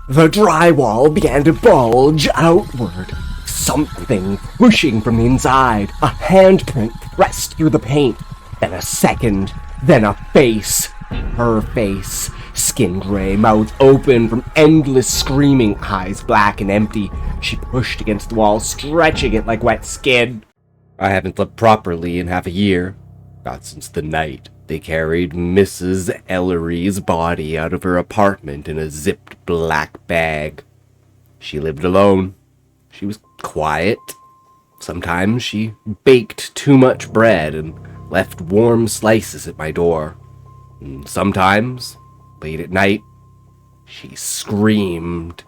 The drywall began to bulge outward. Something pushing from the inside. A handprint pressed through the paint. Then a second. Then a face. Her face. Skin gray, mouth open from endless screaming, eyes black and empty. She pushed against the wall, stretching it like wet skin. I haven't slept properly in half a year. Not since the night they carried Mrs. Ellery's body out of her apartment in a zipped black bag. She lived alone. She was quiet. Sometimes she baked too much bread and left warm slices at my door. And sometimes, late at night, she screamed.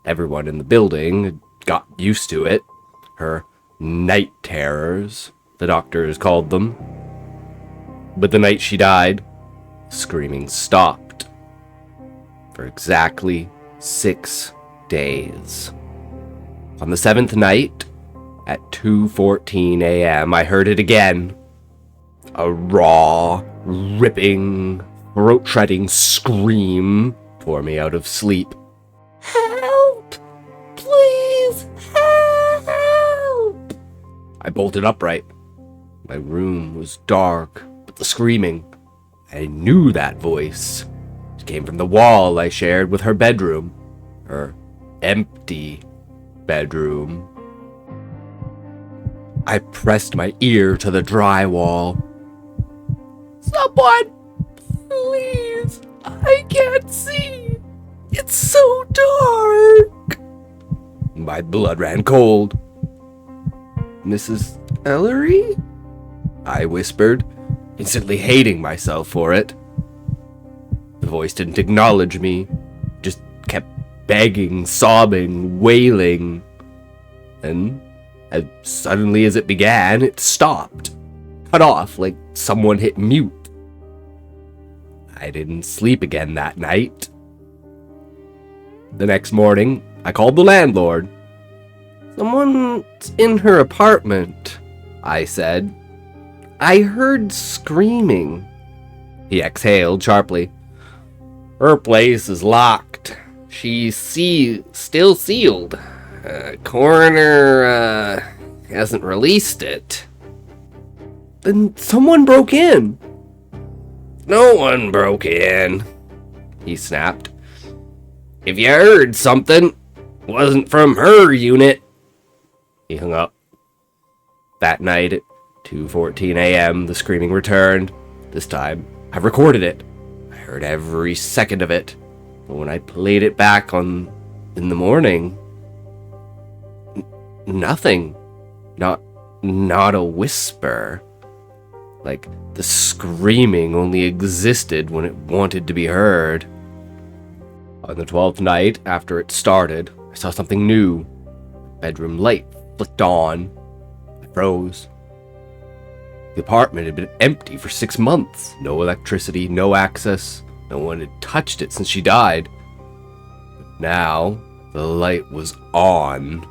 Everyone in the building got used to it. Her night terrors, the doctors called them. But the night she died, screaming stopped. For exactly 6 days. On the 7th night, at 2:14 a.m., I heard it again. A raw, ripping, throat-shredding scream tore me out of sleep. Help! Please, help! I bolted upright. My room was dark, but the screaming, I knew that voice. It came from the wall I shared with her bedroom. Her empty bedroom. I pressed my ear to the drywall. Someone, please, I can't see. It's so dark. My blood ran cold. Mrs. Ellery? I whispered, instantly hating myself for it. The voice didn't acknowledge me, just kept begging, sobbing, wailing. And as suddenly as it began, it stopped, cut off like someone hit mute. I didn't sleep again that night. The next morning, I called the landlord. Someone's in her apartment, I said. I heard screaming. He exhaled sharply. Her place is locked. She's still sealed. Coroner hasn't released it. Then someone broke in. No one broke in, he snapped. If you heard something, it wasn't from her unit. He hung up. That night at 2:14 a.m., the screaming returned. This time, I recorded it. I heard every second of it. But when I played it back in the morning, nothing. Not a whisper. Like the screaming only existed when it wanted to be heard. On the 12th night after it started, I saw something new. Bedroom light flicked on. I froze. The apartment had been empty for 6 months. No electricity, no access. No one had touched it since she died. But now, the light was on.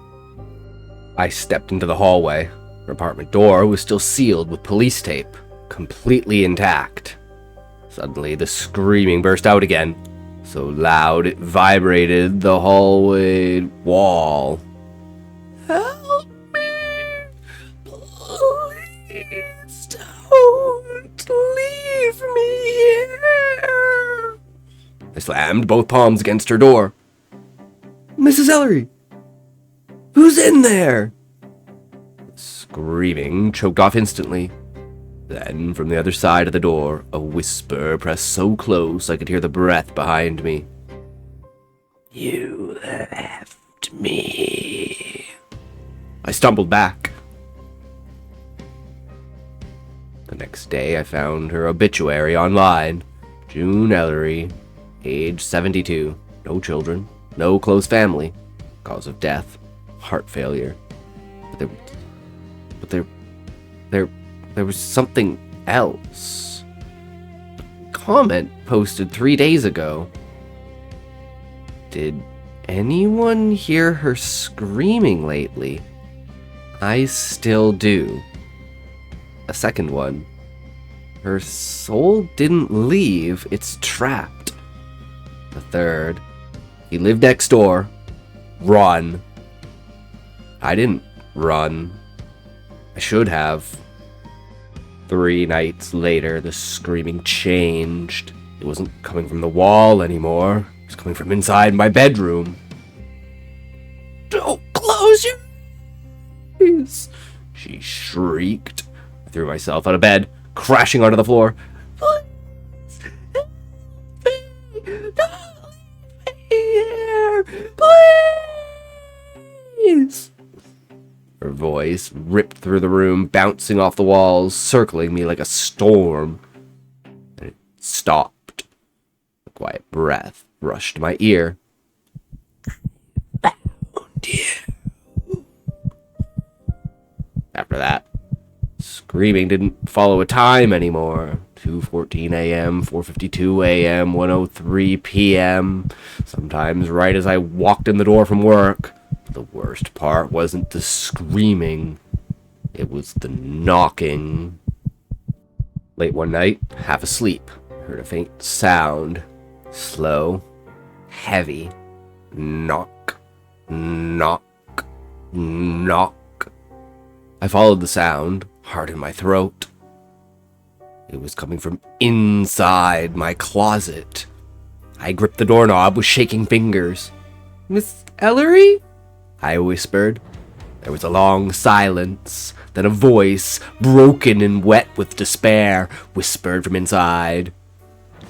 I stepped into the hallway. Her apartment door was still sealed with police tape, completely intact. Suddenly, the screaming burst out again, so loud it vibrated the hallway wall. Help me! Please don't leave me here! I slammed both palms against her door. Mrs. Ellery! Who's in there? Screaming choked off instantly. Then, from the other side of the door, a whisper pressed so close I could hear the breath behind me. You left me. I stumbled back. The next day, I found her obituary online. June Ellery, age 72, no children, no close family, cause of death, heart failure. There was something else. A comment posted 3 days ago. Did anyone hear her screaming lately? I still do. A second one. Her soul didn't leave, it's trapped. The third. He lived next door. Run. I didn't run. I should have. 3 nights later, the screaming changed. It wasn't coming from the wall anymore. It was coming from inside my bedroom. Don't close your eyes, she shrieked. I threw myself out of bed, crashing onto the floor. Please, help me. Don't leave me here. Please. Her voice ripped through the room, bouncing off the walls, circling me like a storm. And it stopped. A quiet breath brushed my ear. Found you. After that, screaming didn't follow a time anymore. 2:14 a.m., 4:52 a.m., 1:03 p.m. Sometimes right as I walked in the door from work. The worst part wasn't the screaming. It was the knocking. Late one night, half asleep, I heard a faint sound. Slow, heavy. Knock, knock, knock. I followed the sound, heart in my throat. It was coming from inside my closet. I gripped the doorknob with shaking fingers. Miss Ellery? I whispered. There was a long silence. Then a voice, broken and wet with despair, whispered from inside.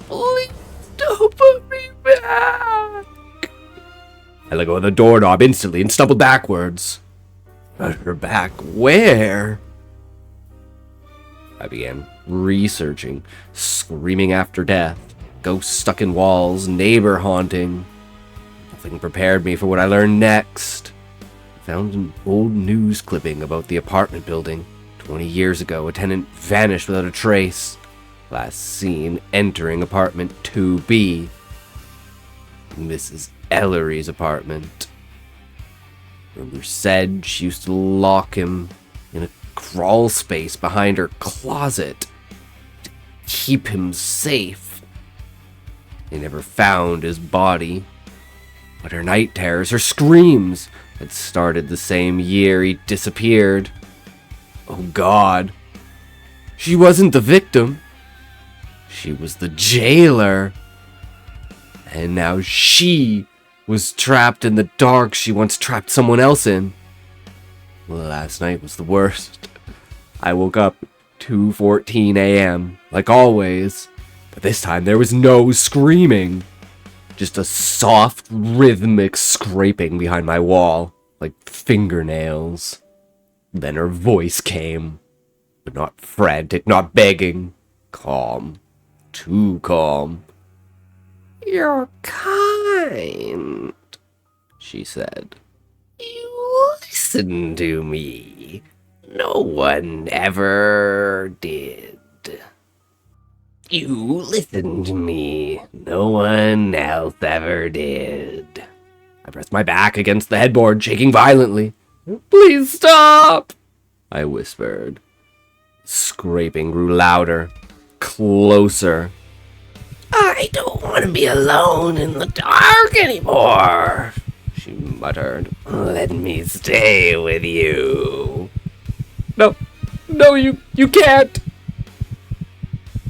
Please don't put me back. I let go of the doorknob instantly and stumbled backwards. Put her back where? I began researching, screaming after death, ghosts stuck in walls, neighbor haunting. Nothing prepared me for what I learned next. I found an old news clipping about the apartment building. 20 years ago, a tenant vanished without a trace. Last seen entering apartment 2B. Mrs. Ellery's apartment. Rumor said she used to lock him in a crawl space behind her closet to keep him safe. They never found his body. But her night terrors, her screams, had started the same year he disappeared. Oh God. She wasn't the victim. She was the jailer. And now she was trapped in the dark she once trapped someone else in. Last night was the worst. I woke up 2:14 a.m. like always, but this time there was no screaming. Just a soft, rhythmic scraping behind my wall, like fingernails. Then her voice came, but not frantic, not begging. Calm. Too calm. You're kind, she said. You listen to me. No one ever did. You listen to me. No one else ever did. I pressed my back against the headboard, shaking violently. Please stop, I whispered. Scraping grew louder, closer. I don't want to be alone in the dark anymore, she muttered. Let me stay with you. No, you can't.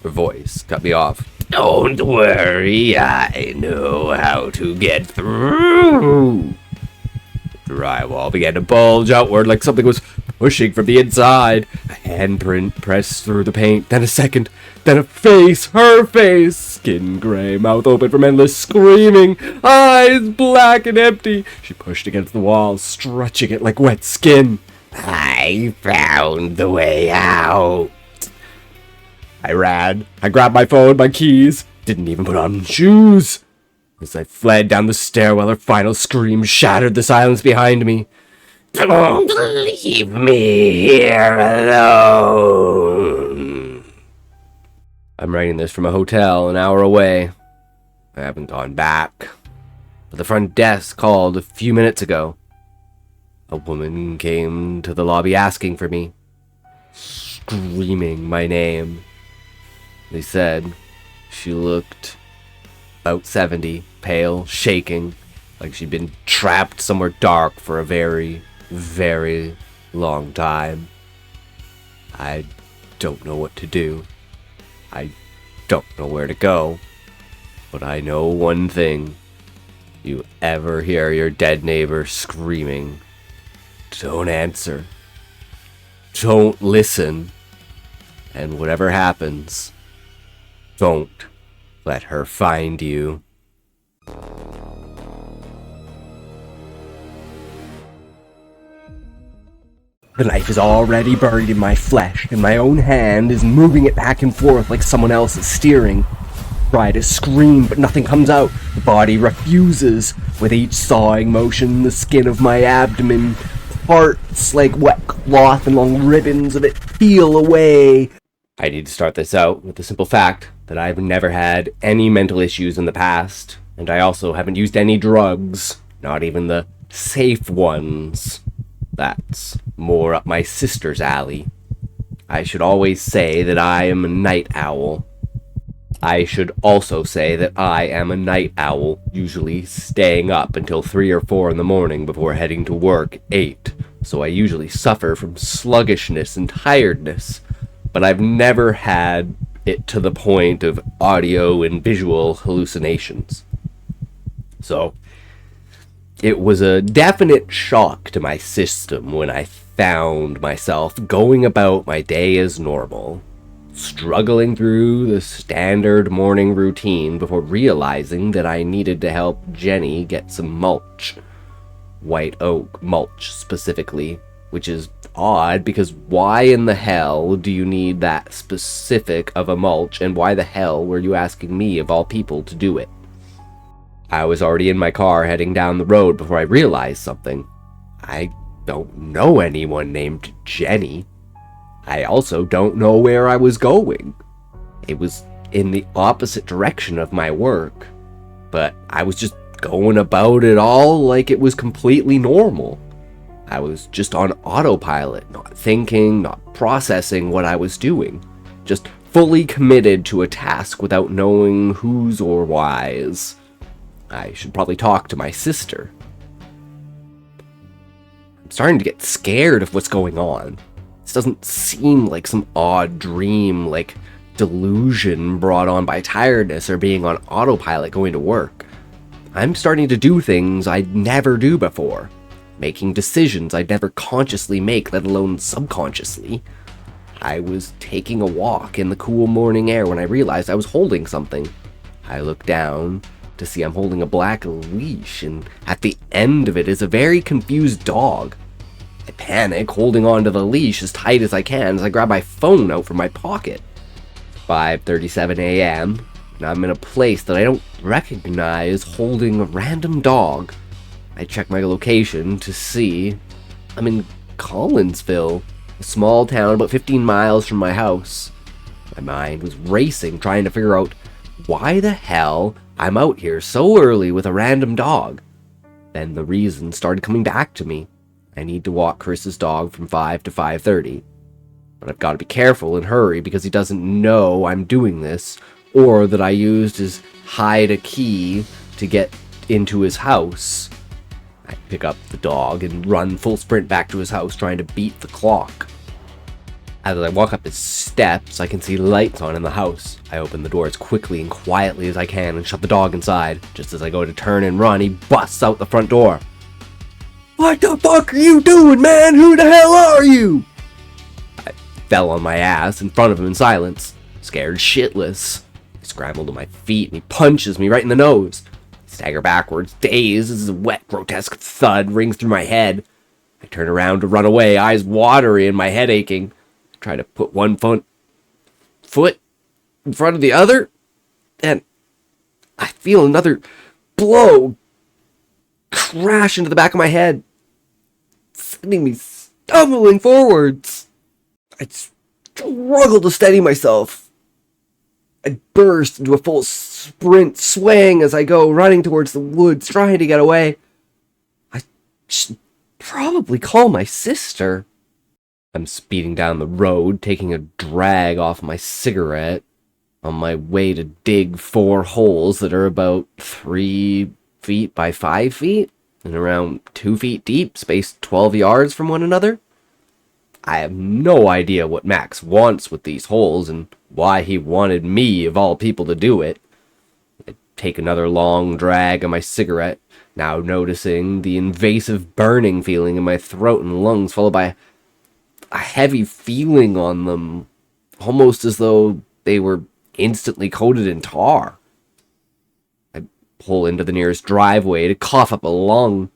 Her voice cut me off. Don't worry, I know how to get through. The drywall began to bulge outward like something was pushing from the inside. A handprint pressed through the paint, then a second, then a face, her face, skin gray, mouth open from endless screaming, eyes black and empty. She pushed against the wall, stretching it like wet skin. I found the way out. I ran. I grabbed my phone, my keys, didn't even put on shoes. As I fled down the stairwell, her final scream shattered the silence behind me. Don't leave me here alone. I'm writing this from a hotel an hour away. I haven't gone back. But the front desk called a few minutes ago. A woman came to the lobby asking for me, screaming my name. They said she looked about 70, pale, shaking, like she'd been trapped somewhere dark for a very, very long time. I don't know what to do. I don't know where to go. But I know one thing. You ever hear your dead neighbor screaming, don't answer. Don't listen. And whatever happens, don't let her find you. The knife is already buried in my flesh, and my own hand is moving it back and forth like someone else is steering. Try to scream, but nothing comes out. The body refuses. With each sawing motion, the skin of my abdomen parts like wet cloth, and long ribbons of it peel away. I need to start this out with the simple fact that I've never had any mental issues in the past, and I also haven't used any drugs, not even the safe ones. That's more up my sister's alley. I should always say that I am a night owl. I should also say that I am a night owl, usually staying up until 3 or 4 in the morning before heading to work 8, so I usually suffer from sluggishness and tiredness, but I've never had it to the point of audio and visual hallucinations. So, it was a definite shock to my system when I found myself going about my day as normal, struggling through the standard morning routine before realizing that I needed to help Jenny get some mulch. White oak mulch specifically, which is odd because why in the hell do you need that specific of a mulch, and why the hell were you asking me of all people to do it? I was already in my car heading down the road before I realized something. I don't know anyone named Jenny. I also don't know where I was going. It was in the opposite direction of my work, but I was just going about it all like it was completely normal. I was just on autopilot, not thinking, not processing what I was doing, just fully committed to a task without knowing whose or why's. I should probably talk to my sister. I'm starting to get scared of what's going on. This doesn't seem like some odd dream, like delusion brought on by tiredness or being on autopilot going to work. I'm starting to do things I'd never do before, making decisions I'd never consciously make, let alone subconsciously. I was taking a walk in the cool morning air when I realized I was holding something. I looked down to see I'm holding a black leash, and at the end of it is a very confused dog. I panic, holding on to the leash as tight as I can as I grab my phone out from my pocket. 5:37 a.m., and I'm in a place that I don't recognize holding a random dog. I check my location to see I'm in Collinsville, a small town about 15 miles from my house. My mind was racing, trying to figure out why the hell I'm out here so early with a random dog. Then the reason started coming back to me. I need to walk Chris's dog from 5 to 5:30. But I've got to be careful and hurry because he doesn't know I'm doing this, or that I used his hide a key to get into his house. I pick up the dog and run full sprint back to his house, trying to beat the clock. As I walk up his steps, I can see lights on in the house. I open the door as quickly and quietly as I can and shut the dog inside. Just as I go to turn and run, he busts out the front door. "What the fuck are you doing, man? Who the hell are you?" I fell on my ass in front of him in silence, scared shitless. I scramble to my feet and he punches me right in the nose. I stagger backwards, dazed as a wet, grotesque thud rings through my head. I turn around to run away, eyes watery and my head aching. I try to put one foot in front of the other, and I feel another blow crash into the back of my head, sending me stumbling forwards. I struggle to steady myself. I burst into a full sprint swing as I go running towards the woods, trying to get away. I should probably call my sister. I'm speeding down the road, taking a drag off my cigarette, on my way to dig 4 holes that are about 3 feet by 5 feet and around 2 feet deep, spaced 12 yards from one another. I have no idea what Max wants with these holes and why he wanted me, of all people, to do it. I take another long drag on my cigarette, now noticing the invasive burning feeling in my throat and lungs, followed by a heavy feeling on them, almost as though they were instantly coated in tar. I pull into the nearest driveway to cough up a lung.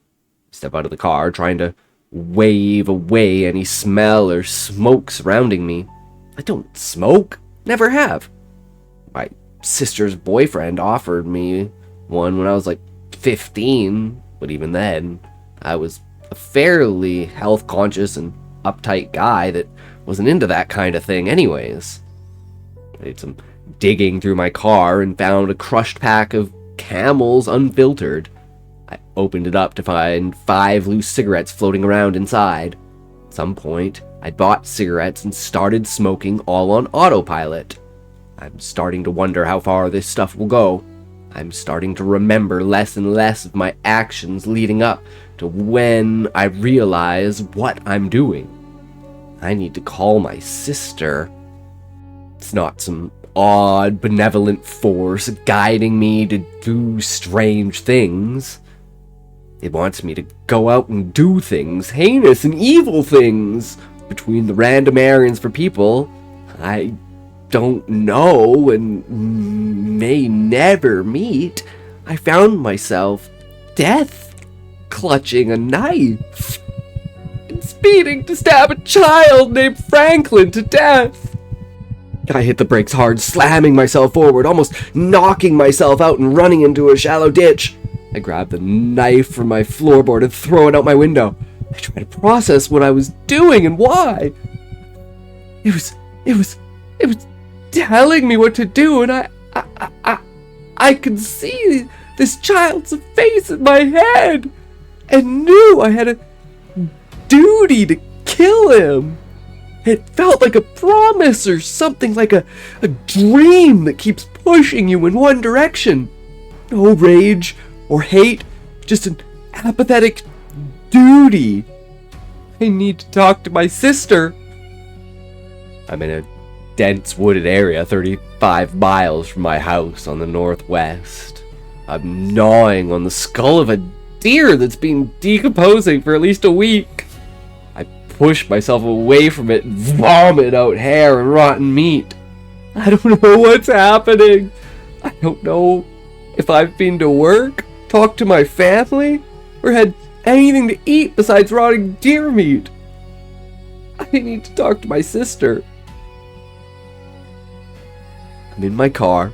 Step out of the car, trying to wave away any smell or smoke surrounding me. I don't smoke. Never have. My sister's boyfriend offered me one when I was like 15, but even then, I was a fairly health-conscious and uptight guy that wasn't into that kind of thing anyways. I did some digging through my car and found a crushed pack of Camels unfiltered. I opened it up to find 5 loose cigarettes floating around inside. At some point, I bought cigarettes and started smoking all on autopilot. I'm starting to wonder how far this stuff will go. I'm starting to remember less and less of my actions leading up to when I realize what I'm doing. I need to call my sister. It's not some odd, benevolent force guiding me to do strange things. It wants me to go out and do things, heinous and evil things, between the random errands for people I don't know and may never meet. I found myself death clutching a knife and speeding to stab a child named Franklin to death. I hit the brakes hard, slamming myself forward, almost knocking myself out and running into a shallow ditch. I grab the knife from my floorboard and throw it out my window. I try to process what I was doing and why. It was telling me what to do, and I could see this child's face in my head and knew I had a duty to kill him. It felt like a promise or something, like a dream that keeps pushing you in one direction. No rage or hate, just an apathetic duty. I need to talk to my sister. I'm in a dense wooded area 35 miles from my house on the northwest. I'm gnawing on the skull of a deer that's been decomposing for at least a week. I push myself away from it and vomit out hair and rotten meat. I don't know what's happening. I don't know if I've been to work, talked to my family, or had anything to eat besides rotting deer meat. I need to talk to my sister. I'm in my car.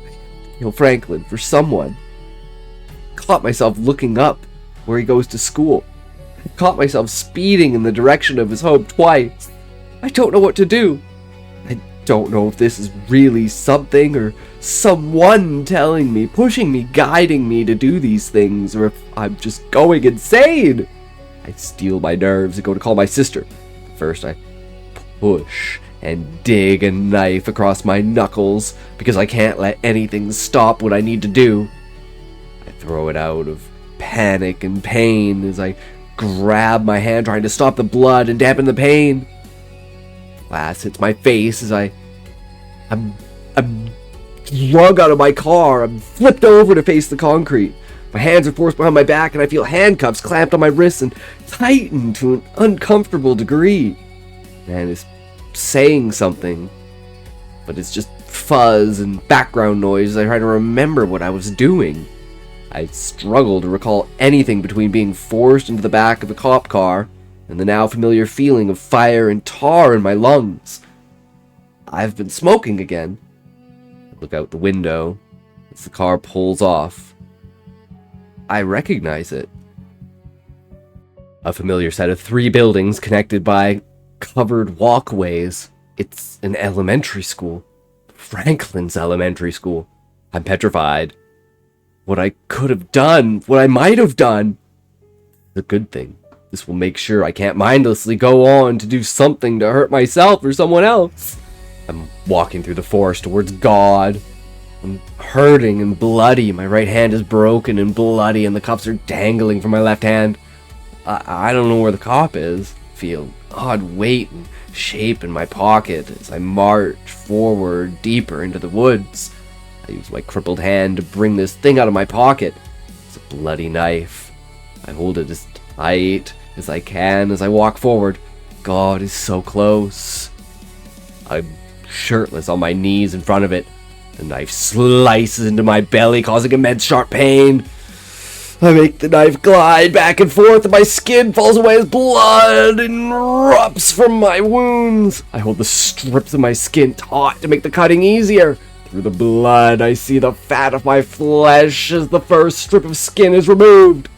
I feel Franklin for someone. Caught myself looking up where he goes to school. I caught myself speeding in the direction of his home twice. I don't know what to do. I don't know if this is really something or someone telling me, pushing me, guiding me to do these things, or if I'm just going insane. I steel my nerves and go to call my sister. First, I push and dig a knife across my knuckles because I can't let anything stop what I need to do. I throw it out of panic and pain as I grab my hand, trying to stop the blood and dampen the pain. Glass hits my face as I'm drug out of my car. I'm flipped over to face the concrete. My hands are forced behind my back and I feel handcuffs clamped on my wrists and tightened to an uncomfortable degree. Man is saying something, but it's just fuzz and background noise as I try to remember what I was doing. I struggle to recall anything between being forced into the back of a cop car and the now familiar feeling of fire and tar in my lungs. I've been smoking again. I look out the window as the car pulls off. I recognize it. A familiar set of 3 buildings connected by covered walkways. It's an elementary school. Franklin's elementary school. I'm petrified. What I could have done, what I might have done. The good thing. This will make sure I can't mindlessly go on to do something to hurt myself or someone else. I'm walking through the forest towards God. I'm hurting and bloody. My right hand is broken and bloody, and the cuffs are dangling from my left hand. I don't know where the cop is. Feel odd weight and shape in my pocket as I march forward deeper into the woods. I use my crippled hand to bring this thing out of my pocket. It's a bloody knife. I hold it as tight as I can as I walk forward. God is so close. I'm shirtless on my knees in front of it. The knife slices into my belly, causing immense sharp pain. I make the knife glide back and forth, and my skin falls away as blood erupts from my wounds. I hold the strips of my skin taut to make the cutting easier. Through the blood, I see the fat of my flesh as the first strip of skin is removed.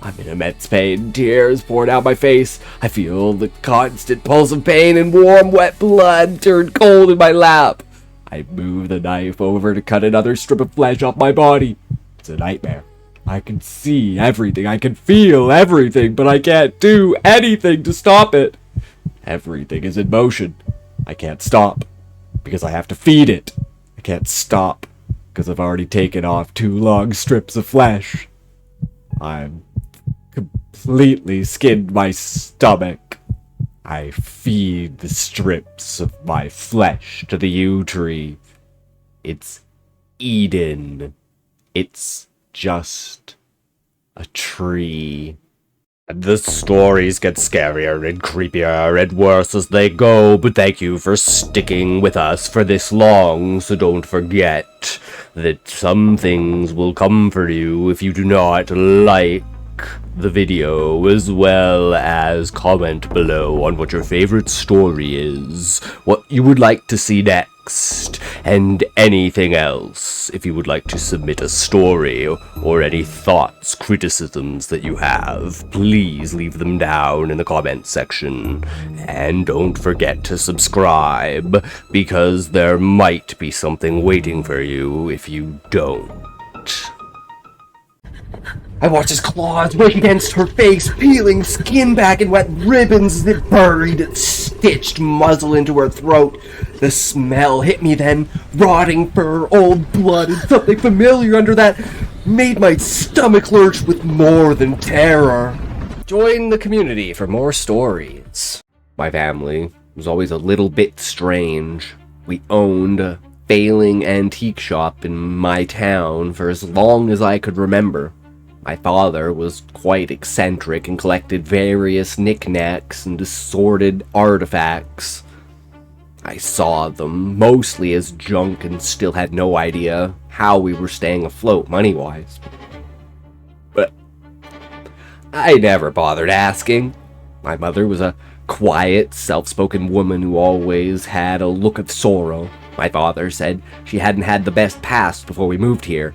I'm in immense pain, tears pour down my face. I feel the constant pulse of pain, and warm, wet blood turn cold in my lap. I move the knife over to cut another strip of flesh off my body. It's a nightmare. I can see everything, I can feel everything, but I can't do anything to stop it. Everything is in motion. I can't stop, because I have to feed it. I can't stop, because I've already taken off 2 long strips of flesh. I'm completely skinned my stomach. I feed the strips of my flesh to the yew tree. It's Eden. It's just a tree. And the stories get scarier and creepier and worse as they go, but thank you for sticking with us for this long, so don't forget that some things will come for you if you do not like the video, as well as comment below on what your favorite story is, what you would like to see next, and anything else. If you would like to submit a story or any thoughts, criticisms that you have, please leave them down in the comment section. And don't forget to subscribe, because there might be something waiting for you if you don't. I watch his claws rake against her face, peeling skin back in wet ribbons as it buried its stitched muzzle into her throat. The smell hit me then, rotting fur, old blood, and something familiar under that made my stomach lurch with more than terror. Join the community for more stories. My family was always a little bit strange. We owned a failing antique shop in my town for as long as I could remember. My father was quite eccentric and collected various knickknacks and assorted artifacts. I saw them mostly as junk and still had no idea how we were staying afloat money-wise. But I never bothered asking. My mother was a quiet, self-spoken woman who always had a look of sorrow. My father said she hadn't had the best past before we moved here.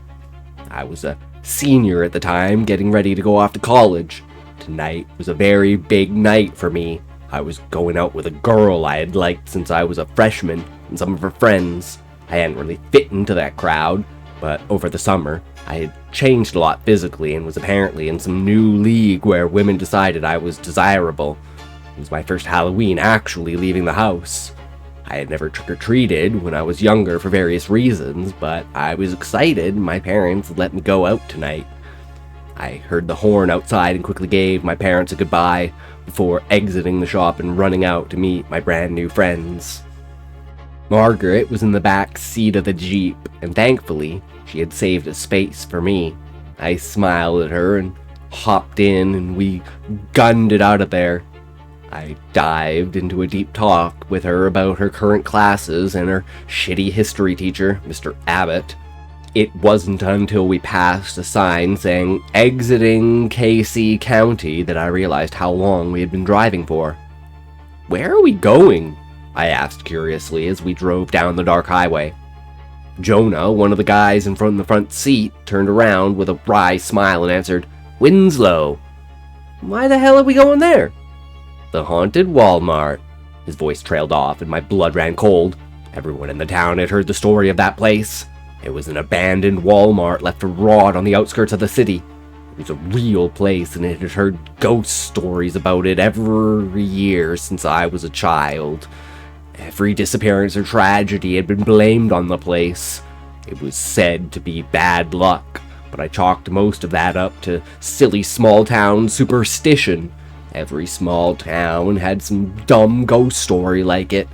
I was a senior at the time, getting ready to go off to college. Tonight was a very big night for me. I was going out with a girl I had liked since I was a freshman, and some of her friends. I hadn't really fit into that crowd, but over the summer, I had changed a lot physically and was apparently in some new league where women decided I was desirable. It was my first Halloween actually leaving the house. I had never trick-or-treated when I was younger for various reasons, but I was excited and my parents let me go out tonight. I heard the horn outside and quickly gave my parents a goodbye before exiting the shop and running out to meet my brand new friends. Margaret was in the back seat of the Jeep, and thankfully, she had saved a space for me. I smiled at her and hopped in, and we gunned it out of there. I dived into a deep talk with her about her current classes and her shitty history teacher, Mr. Abbott. It wasn't until we passed a sign saying exiting Casey County that I realized how long we had been driving for. "Where are we going?" I asked curiously as we drove down the dark highway. Jonah, one of the guys in the front seat, turned around with a wry smile and answered, "Winslow." "Why the hell are we going there?" "The haunted Walmart." His voice trailed off and my blood ran cold. Everyone in the town had heard the story of that place. It was an abandoned Walmart left to rot on the outskirts of the city. It was a real place, and it had heard ghost stories about it every year since I was a child. Every disappearance or tragedy had been blamed on the place. It was said to be bad luck, but I chalked most of that up to silly small-town superstition. Every small town had some dumb ghost story like it.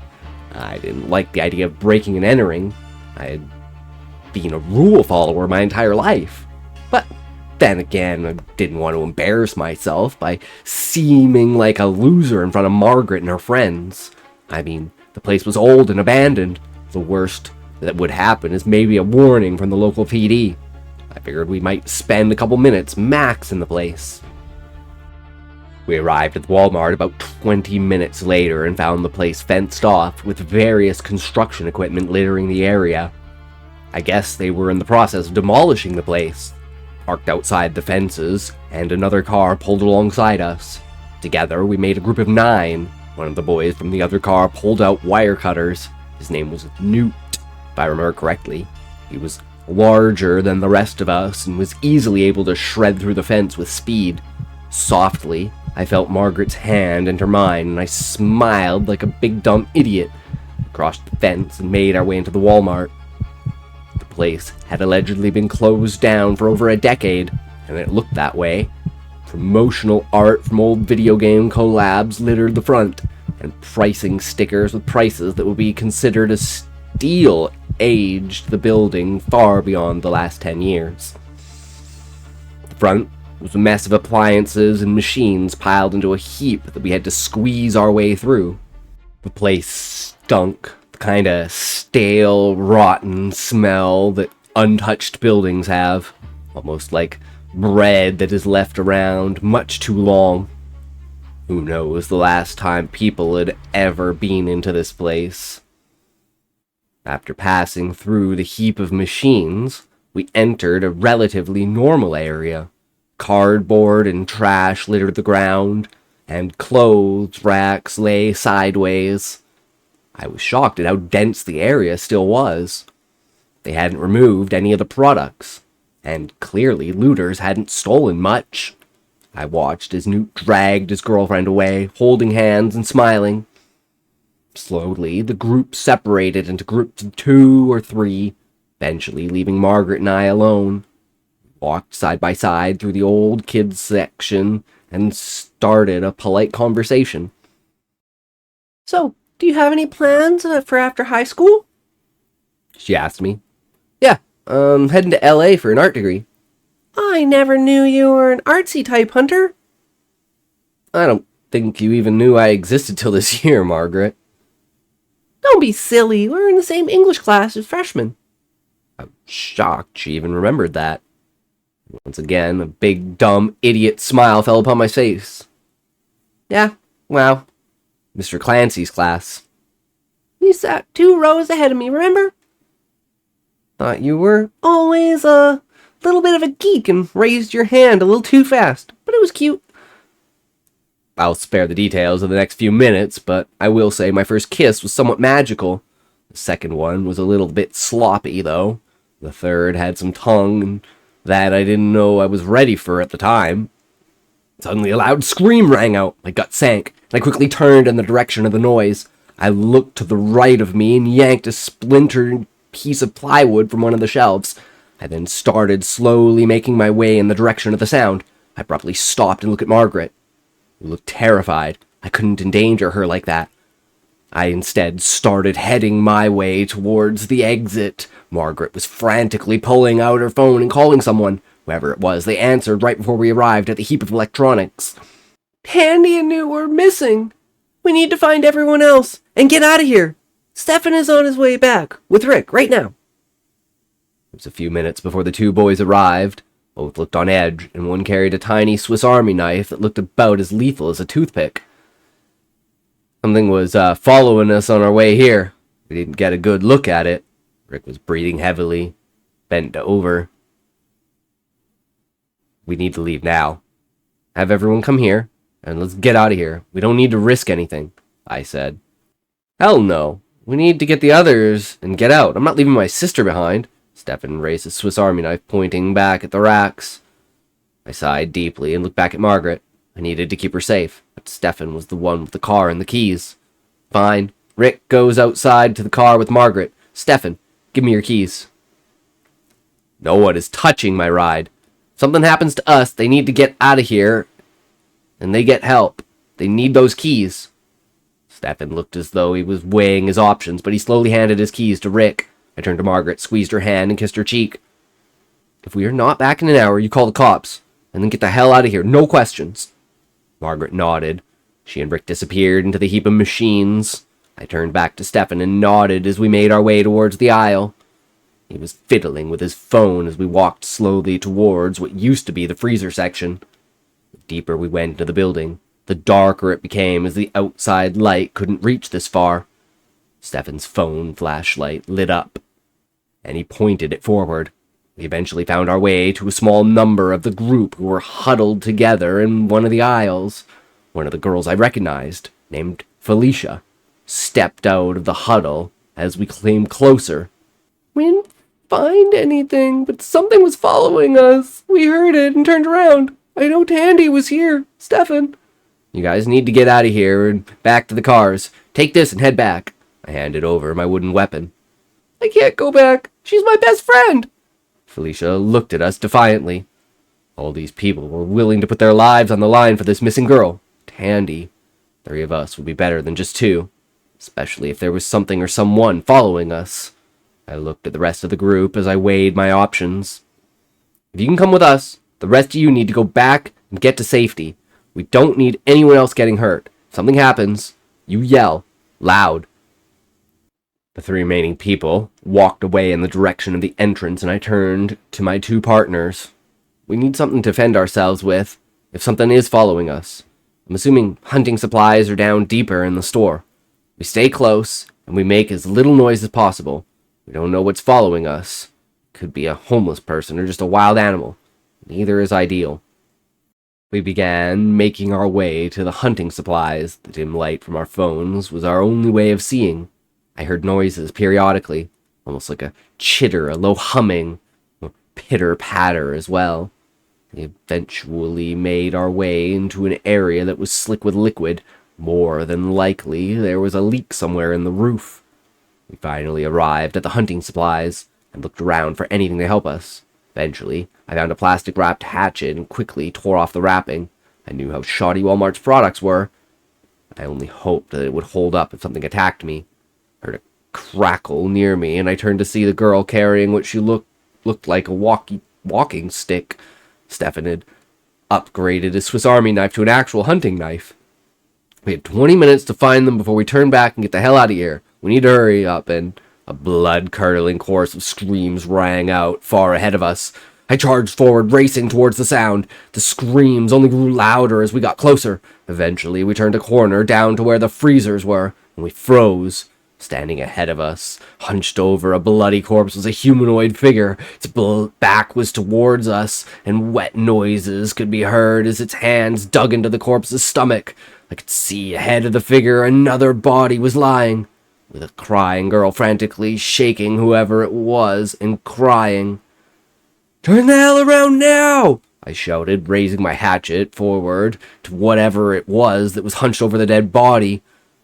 I didn't like the idea of breaking and entering. I had been a rule follower my entire life. But then again, I didn't want to embarrass myself by seeming like a loser in front of Margaret and her friends. I mean, the place was old and abandoned. The worst that would happen is maybe a warning from the local PD. I figured we might spend a couple minutes max in the place. We arrived at the Walmart about 20 minutes later and found the place fenced off with various construction equipment littering the area. I guess they were in the process of demolishing the place. Parked outside the fences, and another car pulled alongside us. Together, we made a group of 9. One of the boys from the other car pulled out wire cutters. His name was Newt, if I remember correctly. He was larger than the rest of us and was easily able to shred through the fence with speed. Softly, I felt Margaret's hand enter mine, and I smiled like a big dumb idiot. We crossed the fence and made our way into the Walmart. The place had allegedly been closed down for over a decade, and it looked that way. Promotional art from old video game collabs littered the front, and pricing stickers with prices that would be considered a steal aged the building far beyond the last 10 years. The front was a mess of appliances and machines piled into a heap that we had to squeeze our way through. The place stunk, the kind of stale, rotten smell that untouched buildings have, almost like bread that is left around much too long. Who knows the last time people had ever been into this place? After passing through the heap of machines, we entered a relatively normal area. Cardboard and trash littered the ground, and clothes racks lay sideways. I was shocked at how dense the area still was. They hadn't removed any of the products, and clearly looters hadn't stolen much. I watched as Newt dragged his girlfriend away, holding hands and smiling. Slowly, the group separated into groups of 2 or 3, eventually leaving Margaret and I alone. Walked side by side through the old kids section and started a polite conversation. So, do you have any plans for after high school? She asked me. Yeah, heading to LA for an art degree. I never knew you were an artsy type, Hunter. I don't think you even knew I existed till this year, Margaret. Don't be silly, we're in the same English class as freshmen. I'm shocked she even remembered that. Once again, a big, dumb, idiot smile fell upon my face. Yeah, Well, Mr. Clancy's class. you sat 2 rows ahead of me, remember? Thought you were? Always a little bit of a geek and raised your hand a little too fast, but it was cute. I'll spare the details of the next few minutes, but I will say my first kiss was somewhat magical. The second one was a little bit sloppy, though. The third had some tongue, and that I didn't know I was ready for at the time. Suddenly a loud scream rang out. My gut sank, and I quickly turned in the direction of the noise. I looked to the right of me and yanked a splintered piece of plywood from one of the shelves. I then started slowly making my way in the direction of the sound. I abruptly stopped and looked at Margaret. We looked terrified. I couldn't endanger her like that. I instead started heading my way towards the exit. Margaret was frantically pulling out her phone and calling someone. Whoever it was, they answered right before we arrived at the heap of electronics. Handy and Newt were missing. We need to find everyone else and get out of here. Stefan is on his way back with Rick right now. It was a few minutes before the 2 boys arrived. Both looked on edge, and one carried a tiny Swiss Army knife that looked about as lethal as a toothpick. Something was following us on our way here. We didn't get a good look at it. Rick was breathing heavily, bent over. We need to leave now. Have everyone come here, and let's get out of here. We don't need to risk anything, I said. Hell no. We need to get the others and get out. I'm not leaving my sister behind. Stefan raised his Swiss Army knife, pointing back at the racks. I sighed deeply and looked back at Margaret. I needed to keep her safe, but Stefan was the one with the car and the keys. Fine. Rick goes outside to the car with Margaret. Stefan, give me your keys. No one is touching my ride. If something happens to us, they need to get out of here, and they get help. They need those keys. Stefan looked as though he was weighing his options, but he slowly handed his keys to Rick. I turned to Margaret, squeezed her hand, and kissed her cheek. If we are not back in an hour, you call the cops, and then get the hell out of here. No questions. Margaret nodded. She and Rick disappeared into the heap of machines. I turned back to Stefan and nodded as we made our way towards the aisle. He was fiddling with his phone as we walked slowly towards what used to be the freezer section. The deeper we went into the building, the darker it became as the outside light couldn't reach this far. Stefan's phone flashlight lit up, and he pointed it forward. We eventually found our way to a small number of the group who were huddled together in one of the aisles. One of the girls I recognized, named Felicia, stepped out of the huddle as we came closer. We didn't find anything, but something was following us. We heard it and turned around. I know Tandy was here. Stefan. You guys need to get out of here and back to the cars. Take this and head back. I handed over my wooden weapon. I can't go back. She's my best friend. Felicia looked at us defiantly. All these people were willing to put their lives on the line for this missing girl, Tandy. 3 of us would be better than just 2, especially if there was something or someone following us. I looked at the rest of the group as I weighed my options. If you can come with us, the rest of you need to go back and get to safety. We don't need anyone else getting hurt. If something happens, you yell, loud. The 3 remaining people walked away in the direction of the entrance, and I turned to my 2 partners. We need something to defend ourselves with, if something is following us. I'm assuming hunting supplies are down deeper in the store. We stay close, and we make as little noise as possible. We don't know what's following us. Could be a homeless person or just a wild animal. Neither is ideal. We began making our way to the hunting supplies. The dim light from our phones was our only way of seeing. I heard noises periodically, almost like a chitter, a low humming, or pitter-patter as well. We eventually made our way into an area that was slick with liquid. More than likely, there was a leak somewhere in the roof. We finally arrived at the hunting supplies and looked around for anything to help us. Eventually, I found a plastic-wrapped hatchet and quickly tore off the wrapping. I knew how shoddy Walmart's products were. I only hoped that it would hold up if something attacked me. I heard a crackle near me, and I turned to see the girl carrying what she looked like a walking stick. Stefan had upgraded his Swiss Army knife to an actual hunting knife. We had 20 minutes to find them before we turn back and get the hell out of here. We need to hurry up, and a blood-curdling chorus of screams rang out far ahead of us. I charged forward, racing towards the sound. The screams only grew louder as we got closer. Eventually, we turned a corner down to where the freezers were, and we froze. Standing ahead of us, hunched over a bloody corpse, was a humanoid figure. Its back was towards us, and wet noises could be heard as its hands dug into the corpse's stomach. I could see ahead of the figure another body was lying, with a crying girl frantically shaking whoever it was and crying. "Turn the hell around now!" I shouted, raising my hatchet forward to whatever it was that was hunched over the dead body.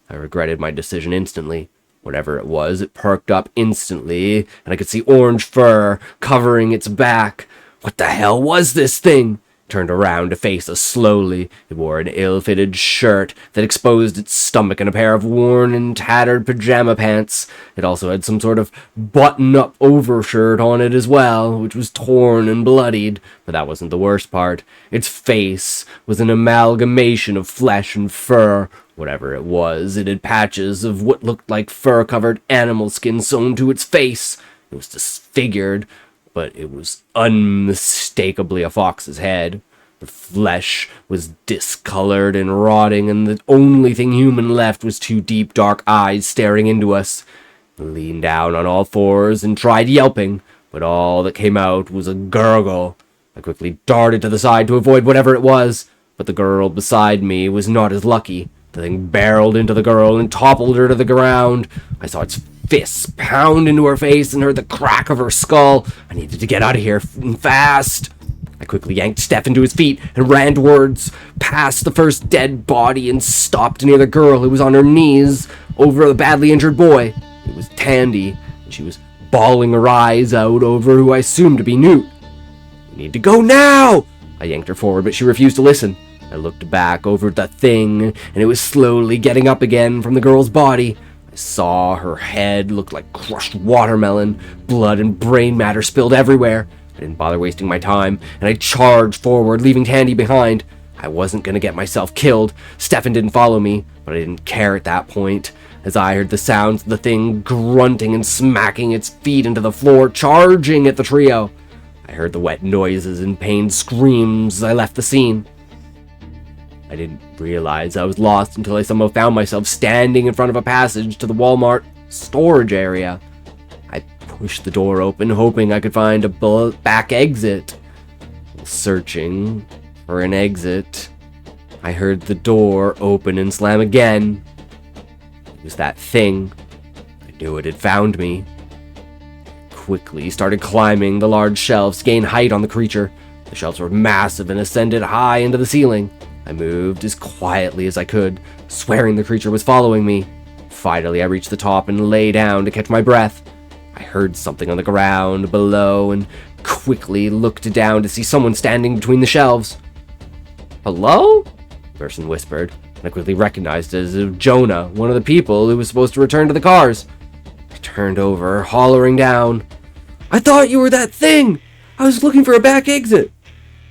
I regretted my decision instantly. Whatever it was, it perked up instantly, and I could see orange fur covering its back. What the hell was this thing? It turned around to face us slowly. It wore an ill-fitted shirt that exposed its stomach and a pair of worn and tattered pajama pants. It also had some sort of button-up overshirt on it as well, which was torn and bloodied. But that wasn't the worst part. Its face was an amalgamation of flesh and fur. Whatever it was, it had patches of what looked like fur-covered animal skin sewn to its face. It was disfigured, but it was unmistakably a fox's head. The flesh was discolored and rotting, and the only thing human left was 2 deep, dark eyes staring into us. It leaned down on all 4s and tried yelping, but all that came out was a gurgle. I quickly darted to the side to avoid whatever it was, but the girl beside me was not as lucky. The thing barreled into the girl and toppled her to the ground. I saw its fists pound into her face and heard the crack of her skull. I needed to get out of here fast. I quickly yanked Stefan to his feet and ran towards past the first dead body and stopped near the girl who was on her knees over the badly injured boy. It was Tandy, and she was bawling her eyes out over who I assumed to be Newt. "You need to go now!" I yanked her forward, but she refused to listen. I looked back over at the thing, and it was slowly getting up again from the girl's body. I saw her head look like crushed watermelon, blood and brain matter spilled everywhere. I didn't bother wasting my time, and I charged forward, leaving Tandy behind. I wasn't going to get myself killed. Stefan didn't follow me, but I didn't care at that point, as I heard the sounds of the thing grunting and smacking its feet into the floor, charging at the trio. I heard the wet noises and pained screams as I left the scene. I didn't realize I was lost until I somehow found myself standing in front of a passage to the Walmart storage area. I pushed the door open, hoping I could find a back exit. Searching for an exit, I heard the door open and slam again. It was that thing. I knew it had found me. Quickly started climbing the large shelves to gain height on the creature. The shelves were massive and ascended high into the ceiling. I moved as quietly as I could, swearing the creature was following me. Finally, I reached the top and lay down to catch my breath. I heard something on the ground below and quickly looked down to see someone standing between the shelves. "Hello?" the person whispered, and I quickly recognized it as Jonah, one of the people who was supposed to return to the cars. I turned over, hollering down, "I thought you were that thing! I was looking for a back exit!"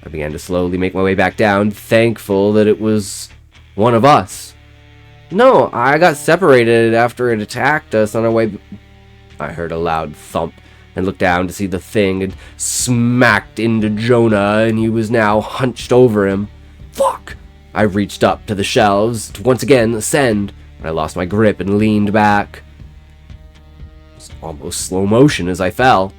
I began to slowly make my way back down, thankful that it was one of us. "No, I got separated after it attacked us on our way." I heard a loud thump and looked down to see the thing had smacked into Jonah, and he was now hunched over him. Fuck! I reached up to the shelves to once again ascend, but I lost my grip and leaned back. It was almost slow motion as I fell.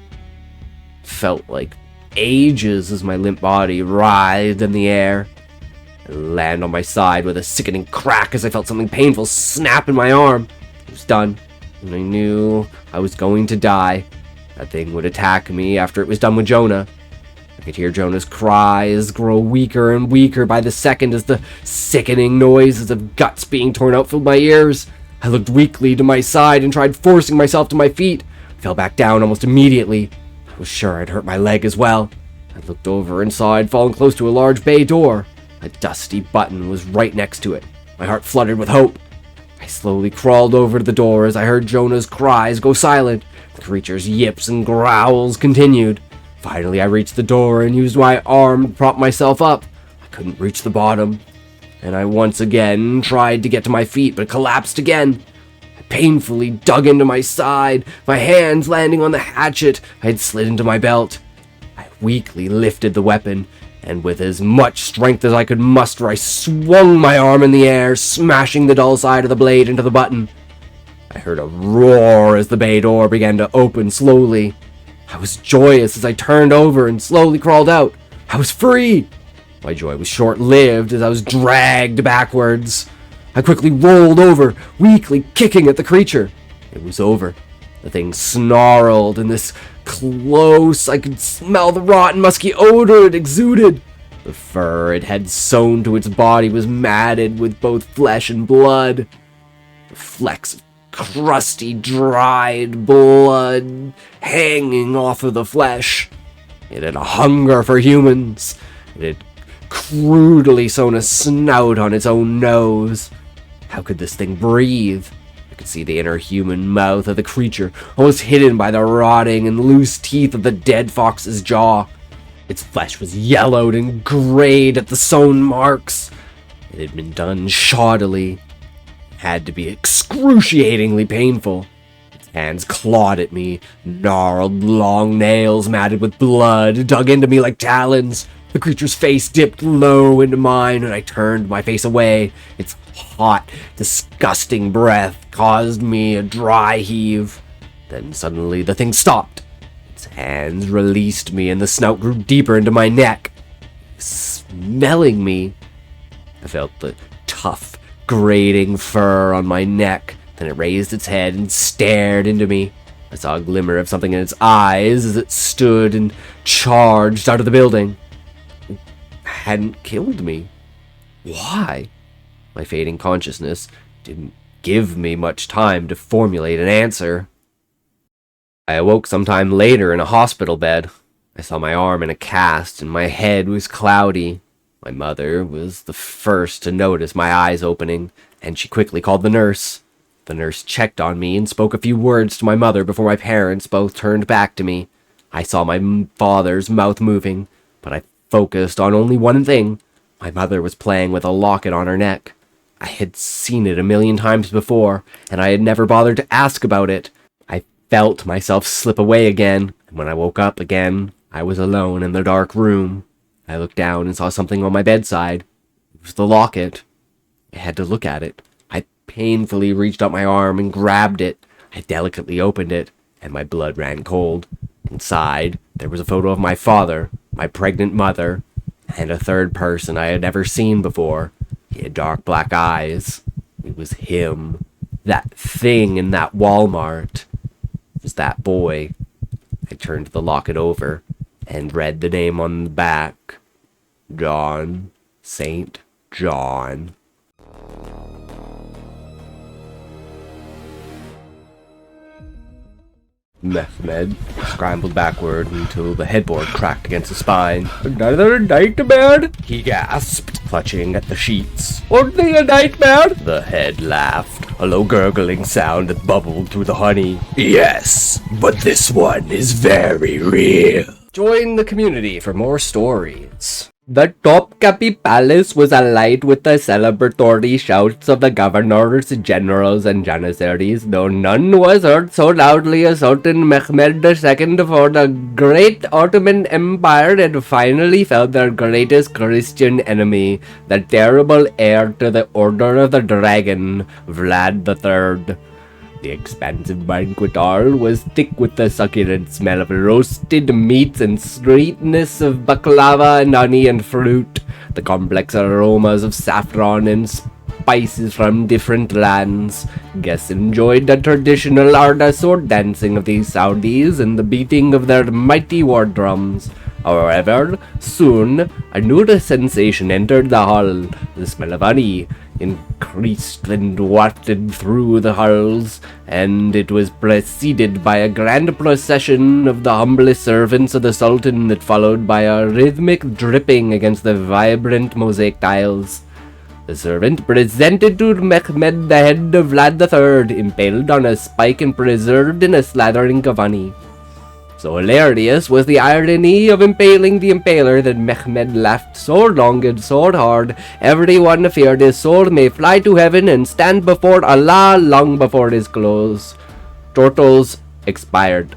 It felt like ages as my limp body writhed in the air. I landed on my side with a sickening crack as I felt something painful snap in my arm. It was done, and I knew I was going to die. That thing would attack me after it was done with Jonah. I could hear Jonah's cries grow weaker and weaker by the second as the sickening noises of guts being torn out filled my ears. I looked weakly to my side and tried forcing myself to my feet. I fell back down almost immediately. I was sure I'd hurt my leg as well. I looked over and saw I'd fallen close to a large bay door. A dusty button was right next to it. My heart fluttered with hope. I slowly crawled over to the door as I heard Jonah's cries go silent. The creature's yips and growls continued. Finally, I reached the door and used my arm to prop myself up. I couldn't reach the bottom, and I once again tried to get to my feet, but collapsed again. I painfully dug into my side, my hands landing on the hatchet I had slid into my belt. I weakly lifted the weapon, and with as much strength as I could muster, I swung my arm in the air, smashing the dull side of the blade into the button. I heard a roar as the bay door began to open slowly. I was joyous as I turned over and slowly crawled out. I was free! My joy was short-lived as I was dragged backwards. I quickly rolled over, weakly kicking at the creature. It was over. The thing snarled, and this close, I could smell the rotten, musky odor it exuded. The fur it had sewn to its body was matted with both flesh and blood. The flecks of crusty, dried blood hanging off of the flesh. It had a hunger for humans. It had crudely sewn a snout on its own nose. How could this thing breathe? I could see the inner human mouth of the creature, almost hidden by the rotting and loose teeth of the dead fox's jaw. Its flesh was yellowed and grayed at the sewn marks. It had been done shoddily. Had to be excruciatingly painful. Its hands clawed at me, gnarled long nails matted with blood dug into me like talons. The creature's face dipped low into mine, and I turned my face away. Its hot, disgusting breath caused me a dry heave. Then suddenly the thing stopped. Its hands released me, and the snout grew deeper into my neck, smelling me. I felt the tough, grating fur on my neck. Then it raised its head and stared into me. I saw a glimmer of something in its eyes as it stood and charged out of the building. It hadn't killed me. Why? My fading consciousness didn't give me much time to formulate an answer. I awoke sometime later in a hospital bed. I saw my arm in a cast and my head was cloudy. My mother was the first to notice my eyes opening, and she quickly called the nurse. The nurse checked on me and spoke a few words to my mother before my parents both turned back to me. I saw my father's mouth moving, but I focused on only one thing. My mother was playing with a locket on her neck. I had seen it a million times before, and I had never bothered to ask about it. I felt myself slip away again, and when I woke up again, I was alone in the dark room. I looked down and saw something on my bedside. It was the locket. I had to look at it. I painfully reached out my arm and grabbed it. I delicately opened it, and my blood ran cold. Inside, there was a photo of my father, my pregnant mother, and a third person I had never seen before. He had dark black eyes. It was him. That thing in that Walmart. It was that boy. I turned the locket over and read the name on the back. John St. John. Mehmed scrambled backward until the headboard cracked against his spine. "Another nightmare?" he gasped, clutching at the sheets. "Only a nightmare?" The head laughed, a low gurgling sound that bubbled through the honey. "Yes, but this one is very real." Join the community for more stories. The Topkapi Palace was alight with the celebratory shouts of the governors, generals, and janissaries, though none was heard so loudly as Sultan Mehmed II, for the great Ottoman Empire had finally felt their greatest Christian enemy, the terrible heir to the Order of the Dragon, Vlad III. The expansive banquet hall was thick with the succulent smell of roasted meats and sweetness of baklava and honey and fruit, the complex aromas of saffron and spices from different lands. Guests enjoyed the traditional Arda sword dancing of the Saudis and the beating of their mighty war drums. However, soon a new sensation entered the hall. The smell of honey increased and wafted through the halls, and it was preceded by a grand procession of the humblest servants of the Sultan that followed by a rhythmic dripping against the vibrant mosaic tiles. The servant presented to Mehmed the head of Vlad III, impaled on a spike and preserved in a slathering of honey. So hilarious was the irony of impaling the impaler that Mehmed laughed so long and so hard, everyone feared his soul may fly to heaven and stand before Allah long before his close. Turtles expired.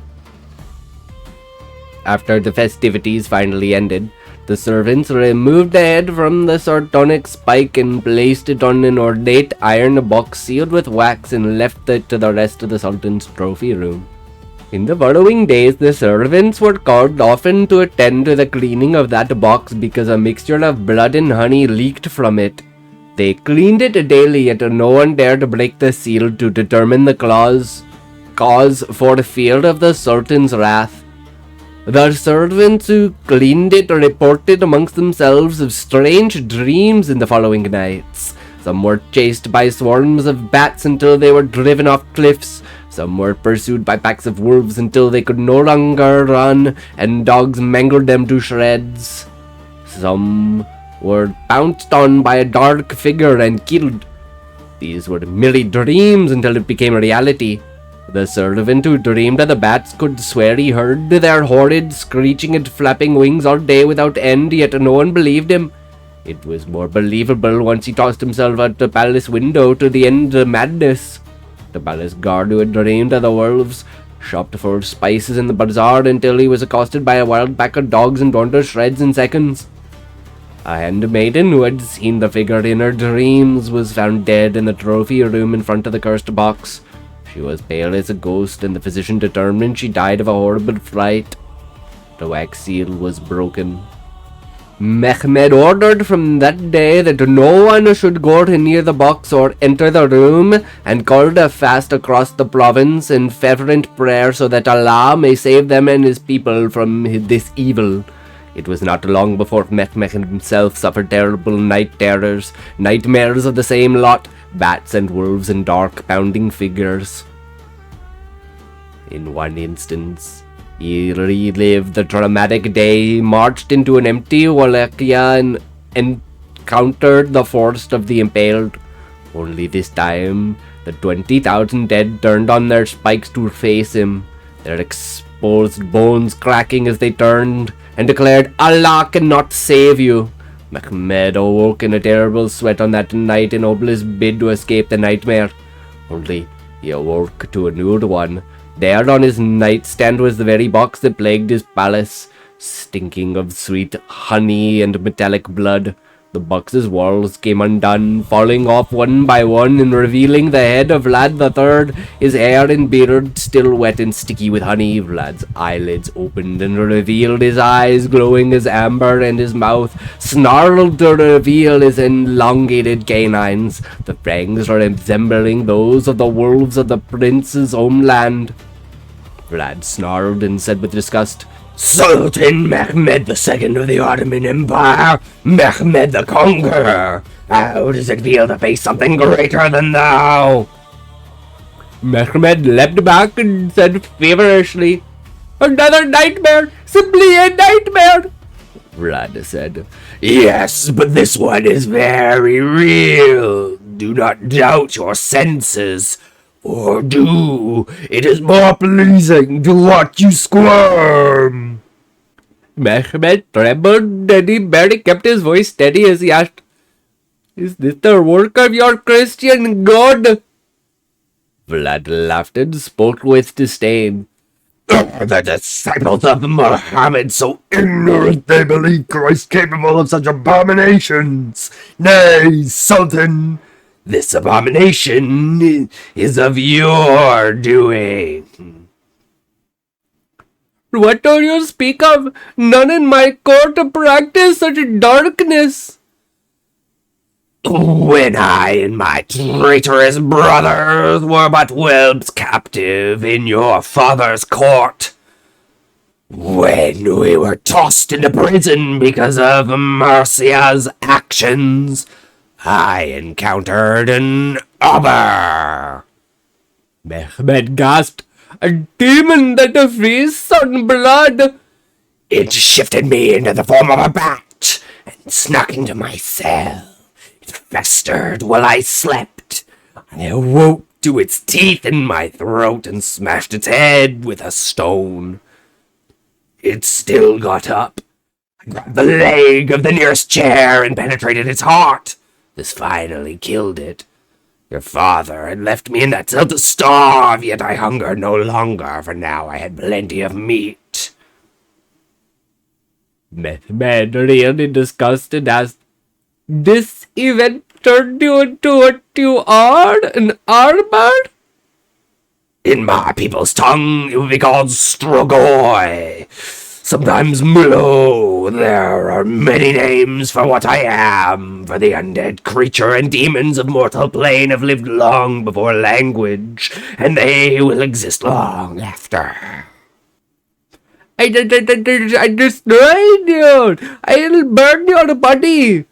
After the festivities finally ended, the servants removed the head from the sardonic spike and placed it on an ornate iron box sealed with wax and left it to the rest of the Sultan's trophy room. In the following days, the servants were called often to attend to the cleaning of that box because a mixture of blood and honey leaked from it. They cleaned it daily, yet no one dared break the seal to determine the cause for fear of the Sultan's wrath. The servants who cleaned it reported amongst themselves of strange dreams in the following nights. Some were chased by swarms of bats until they were driven off cliffs. Some were pursued by packs of wolves until they could no longer run, and dogs mangled them to shreds. Some were pounced on by a dark figure and killed. These were merely dreams until it became reality. The servant who dreamed of the bats could swear he heard their horrid screeching and flapping wings all day without end, yet no one believed him. It was more believable once he tossed himself out the palace window to the end of madness. The palace guard who had dreamed of the wolves shopped for spices in the bazaar until he was accosted by a wild pack of dogs and torn to shreds in seconds. A handmaiden who had seen the figure in her dreams was found dead in the trophy room in front of the cursed box. She was pale as a ghost, and the physician determined she died of a horrible fright. The wax seal was broken. Mehmed ordered from that day that no one should go near the box or enter the room, and called a fast across the province in fervent prayer so that Allah may save them and his people from this evil. It was not long before Mehmed himself suffered terrible night terrors, nightmares of the same lot, bats and wolves and dark pounding figures. In one instance, he relived the traumatic day, marched into an empty Wallachia and encountered the forest of the impaled. Only this time, the 20,000 dead turned on their spikes to face him, their exposed bones cracking as they turned, and declared, "Allah cannot save you." Mehmed awoke in a terrible sweat on that night in hopeless bid to escape the nightmare. Only he awoke to a new one. There on his nightstand was the very box that plagued his palace, stinking of sweet honey and metallic blood. The box's walls came undone, falling off one by one and revealing the head of Vlad III, his hair and beard still wet and sticky with honey. Vlad's eyelids opened and revealed his eyes glowing as amber, and his mouth snarled to reveal his elongated canines, the fangs resembling those of the wolves of the prince's homeland. Vlad snarled and said with disgust, "Sultan Mehmed II of the Ottoman Empire, Mehmed the Conqueror, how does it feel to face something greater than thou?" Mehmed leapt back and said feverishly, "Another nightmare, simply a nightmare." Vlad said, "Yes, but this one is very real. Do not doubt your senses. Or do. It is more pleasing to watch you squirm." Mehmed trembled, and he barely kept his voice steady as he asked, "Is this the work of your Christian God?" Vlad laughed and spoke with disdain. "The disciples of Muhammad, so ignorant they believe Christ capable of such abominations. Nay, Sultan, this abomination is of your doing." "What do you speak of? None in my court practice such darkness." "When I and my traitorous brothers were but whelps captive in your father's court, when we were tossed into prison because of Mercia's actions, I encountered an obber." Mehmed gasped, "A demon that feasts on blood." "It shifted me into the form of a bat and snuck into my cell. It festered while I slept. I awoke to its teeth in my throat and smashed its head with a stone. It still got up. I grabbed the leg of the nearest chair and penetrated its heart. This finally killed it. Your father had left me in that cell to starve, yet I hungered no longer, for now I had plenty of meat." Mehmed reeled in disgust and asked, "This event turned you into what you are, an armor?" "In my people's tongue, it would be called Strogoi. Sometimes Mulo. There are many names for what I am, for the undead creature and demons of mortal plane have lived long before language, and they will exist long after." I destroyed you! I'll burn your body!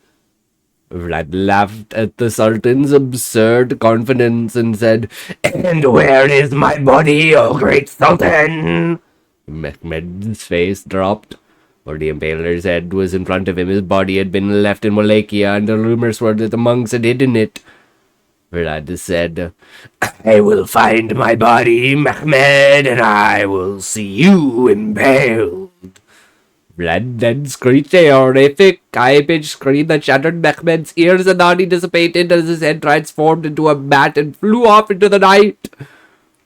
Vlad laughed at the Sultan's absurd confidence and said, "And where is my body, O great Sultan?" Mehmed's face dropped. For the Impaler's head was in front of him. His body had been left in Wallachia, and the rumors were that the monks had hidden it. Vlad said, "I will find my body, Mehmed, and I will see you impaled." Vlad then screeched a horrific, high-pitched scream that shattered Mehmed's ears, and then he dissipated as his head transformed into a bat and flew off into the night.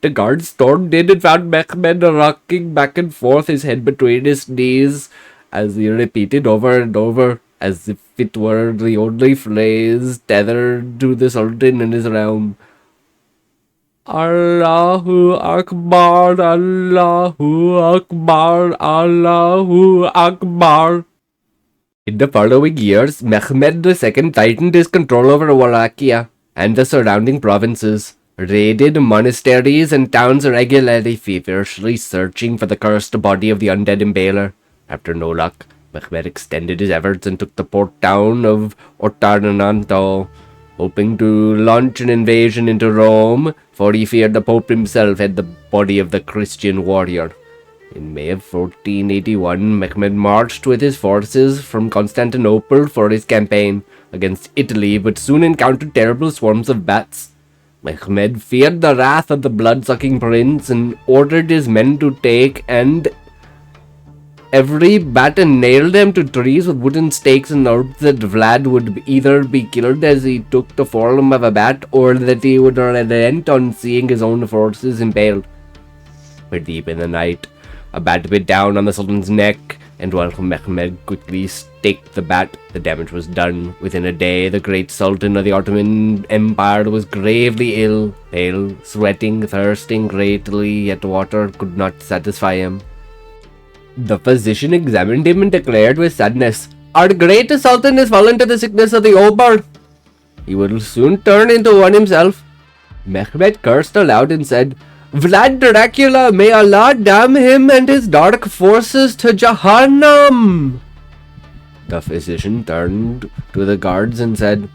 The guards stormed in and found Mehmed rocking back and forth, his head between his knees, as he repeated over and over, as if it were the only phrase tethered to the Sultan in his realm. "Allahu Akbar, Allahu Akbar, Allahu Akbar." In the following years, Mehmed II tightened his control over Wallachia and the surrounding provinces, raided monasteries and towns regularly, feverishly searching for the cursed body of the undead Impaler. After no luck, Mehmed extended his efforts and took the port town of Otranto, hoping to launch an invasion into Rome, for he feared the Pope himself had the body of the Christian warrior. In May of 1481, Mehmed marched with his forces from Constantinople for his campaign against Italy, but soon encountered terrible swarms of bats. Mehmed feared the wrath of the blood-sucking prince and ordered his men to take every bat and nail them to trees with wooden stakes in hopes that Vlad would either be killed as he took the form of a bat or that he would relent on seeing his own forces impaled. But deep in the night, a bat bit down on the Sultan's neck, and while Mehmed quickly staked the bat, the damage was done. Within a day, the great Sultan of the Ottoman Empire was gravely ill, pale, sweating, thirsting greatly, yet water could not satisfy him. The physician examined him and declared with sadness, "Our great Sultan has fallen to the sickness of the Obar. He will soon turn into one himself." Mehmed cursed aloud and said, "Vlad Dracula, may Allah damn him and his dark forces to Jahannam!" The physician turned to the guards and said,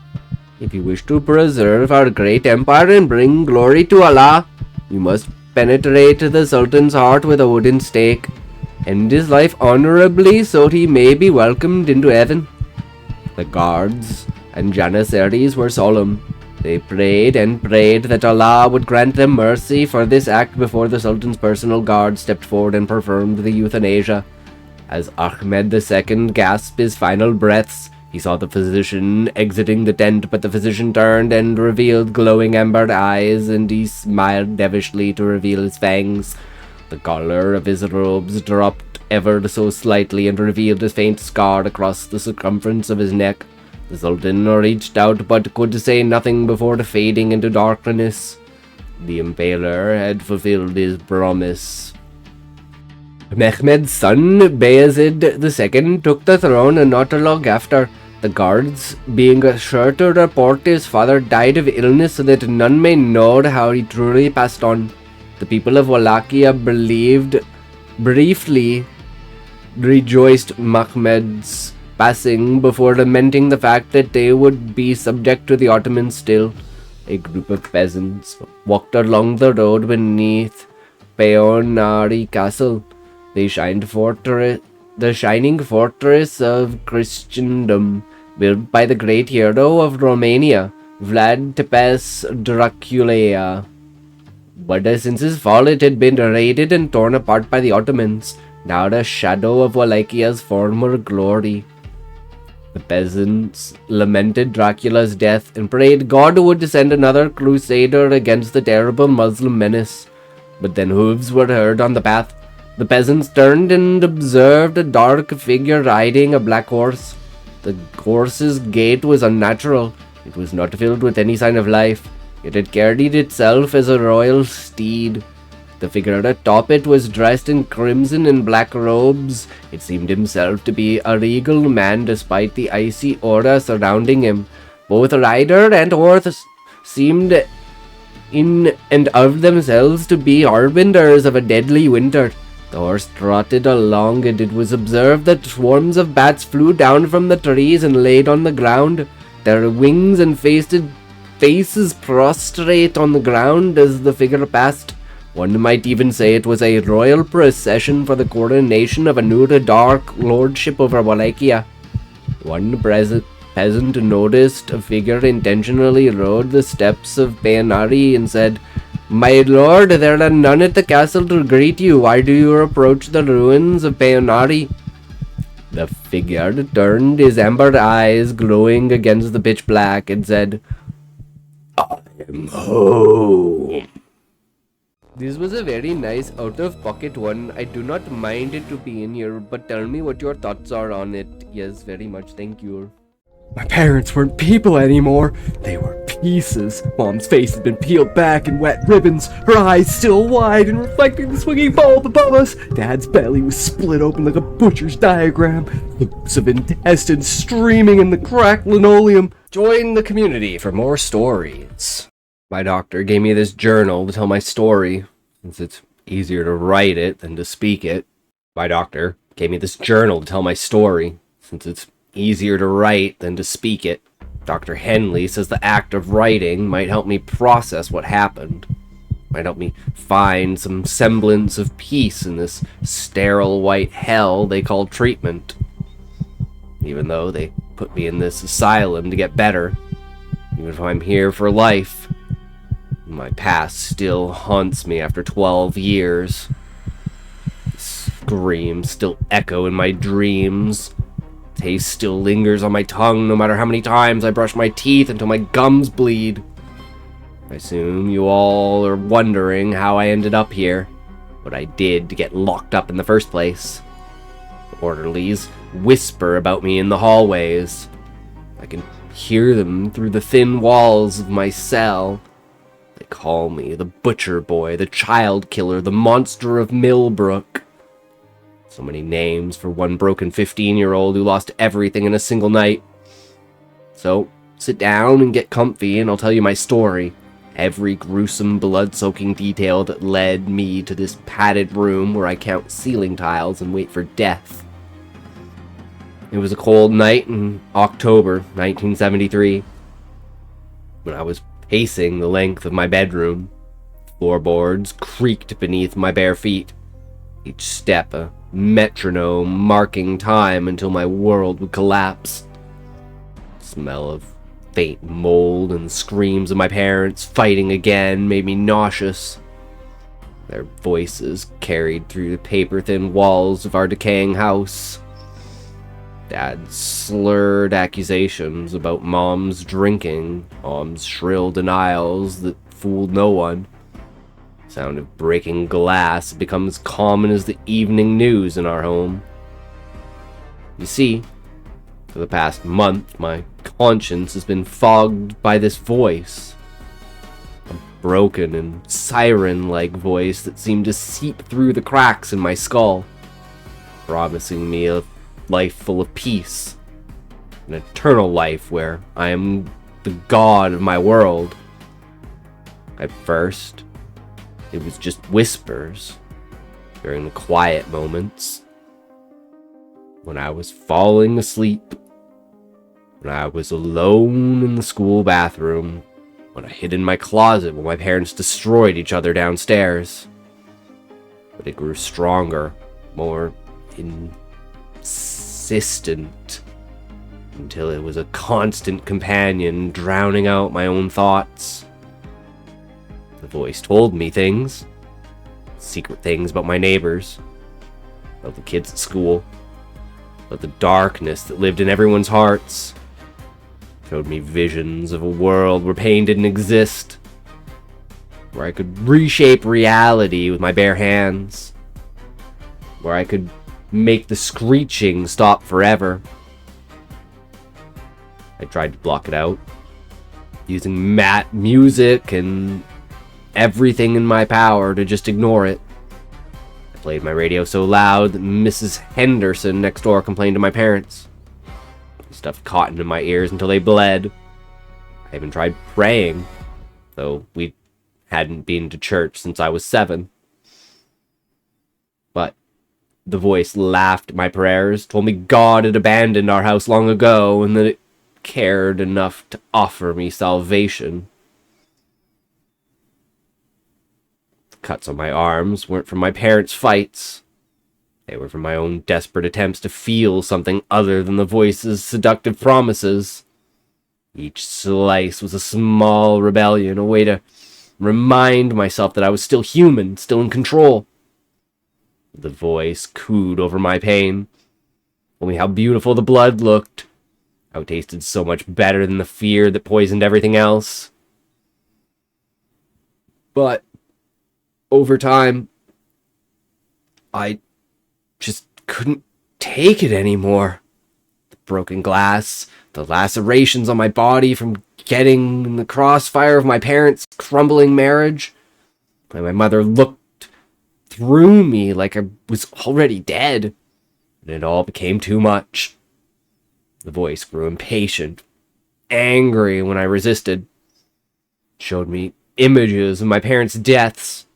"If you wish to preserve our great empire and bring glory to Allah, you must penetrate the Sultan's heart with a wooden stake. End his life honorably so he may be welcomed into heaven." The guards and janissaries were solemn. They prayed and prayed that Allah would grant them mercy for this act before the Sultan's personal guard stepped forward and performed the euthanasia. As Ahmed II gasped his final breaths, he saw the physician exiting the tent, but the physician turned and revealed glowing amber eyes, and he smiled devilishly to reveal his fangs. The collar of his robes dropped ever so slightly and revealed a faint scar across the circumference of his neck. The Sultan reached out but could say nothing before fading into darkness. The Impaler had fulfilled his promise. Mehmed's son, Bayezid II, took the throne not long after, the guards being sure to report his father died of illness so that none may know how he truly passed on. The people of Wallachia briefly rejoiced Mehmed's passing before lamenting the fact that they would be subject to the Ottomans still. A group of peasants walked along the road beneath Peonari Castle, the shining fortress of Christendom, built by the great hero of Romania, Vlad Tepes Dracula. But since his fall it had been raided and torn apart by the Ottomans, now a shadow of Wallachia's former glory. The peasants lamented Dracula's death and prayed God would send another crusader against the terrible Muslim menace. But then hooves were heard on the path. The peasants turned and observed a dark figure riding a black horse. The horse's gait was unnatural. It was not filled with any sign of life. It had carried itself as a royal steed. The figure atop it was dressed in crimson and black robes. It seemed himself to be a regal man despite the icy aura surrounding him. Both rider and horse seemed in and of themselves to be harbingers of a deadly winter. The horse trotted along, and it was observed that swarms of bats flew down from the trees and laid on the ground, their wings and faces prostrate on the ground as the figure passed. One might even say it was a royal procession for the coronation of a new dark lordship over Wallachia. One peasant noticed a figure intentionally rode the steps of Peonari and said, "My lord, there are none at the castle to greet you. Why do you approach the ruins of Peonari?" The figure turned, his amber eyes glowing against the pitch black, and said, "I am home." This was a very nice out-of-pocket one. I do not mind it to be in here, but tell me what your thoughts are on it. Yes, very much, thank you. My parents weren't people anymore. They were pieces. Mom's face had been peeled back in wet ribbons, her eyes still wide and reflecting the swinging bulb above us. Dad's belly was split open like a butcher's diagram, loops of intestines streaming in the cracked linoleum. Join the community for more stories. My doctor gave me this journal to tell my story, since it's easier to write it than to speak it. My doctor gave me this journal to tell my story, since it's easier to write than to speak it. Dr. Henley says the act of writing might help me process what happened. might help me find some semblance of peace in this sterile white hell they call treatment. Even though they put me in this asylum to get better, even if I'm here for life, my past still haunts me after 12 years. Screams still echo in my dreams. Taste still lingers on my tongue no matter how many times I brush my teeth until my gums bleed. I assume you all are wondering how I ended up here, what I did to get locked up in the first place. The orderlies whisper about me in the hallways. I can hear them through the thin walls of my cell. They call me the butcher boy, the child killer, the monster of Millbrook. So many names for one broken 15-year-old who lost everything in a single night. So, sit down and get comfy and I'll tell you my story. Every gruesome, blood-soaking detail that led me to this padded room where I count ceiling tiles and wait for death. It was a cold night in October 1973 when I was pacing the length of my bedroom. Floorboards creaked beneath my bare feet, each step a metronome marking time until my world would collapse. The smell of faint mold and screams of my parents fighting again made me nauseous. Their voices carried through the paper-thin walls of our decaying house. Dad's slurred accusations about Mom's drinking, Mom's shrill denials that fooled no one. The sound of breaking glass had become as common as the evening news in our home. You see, for the past month, my conscience has been fogged by this voice. A broken and siren-like voice that seemed to seep through the cracks in my skull, promising me a life full of peace, an eternal life where I am the god of my world. At first, it was just whispers during the quiet moments, when I was falling asleep, when I was alone in the school bathroom, when I hid in my closet while my parents destroyed each other downstairs. But it grew stronger, more insistent, until it was a constant companion drowning out my own thoughts. The voice told me things, secret things about my neighbors, about the kids at school, about the darkness that lived in everyone's hearts. Showed me visions of a world where pain didn't exist, where I could reshape reality with my bare hands, where I could make the screeching stop forever. I tried to block it out, using music and everything in my power to just ignore it. I played my radio so loud that Mrs. Henderson next door complained to my parents. I stuffed cotton in my ears until they bled. I even tried praying, though we hadn't been to church since I was 7. But the voice laughed at my prayers, told me God had abandoned our house long ago, and that it cared enough to offer me salvation. The cuts on my arms weren't from my parents' fights. They were from my own desperate attempts to feel something other than the voice's seductive promises. Each slice was a small rebellion, a way to remind myself that I was still human, still in control. The voice cooed over my pain, told me how beautiful the blood looked, how it tasted so much better than the fear that poisoned everything else. But over time, I just couldn't take it anymore. The broken glass, the lacerations on my body from getting in the crossfire of my parents' crumbling marriage. When my mother looked through me like I was already dead, and it all became too much. The voice grew impatient, angry when I resisted. It showed me images of my parents' deaths,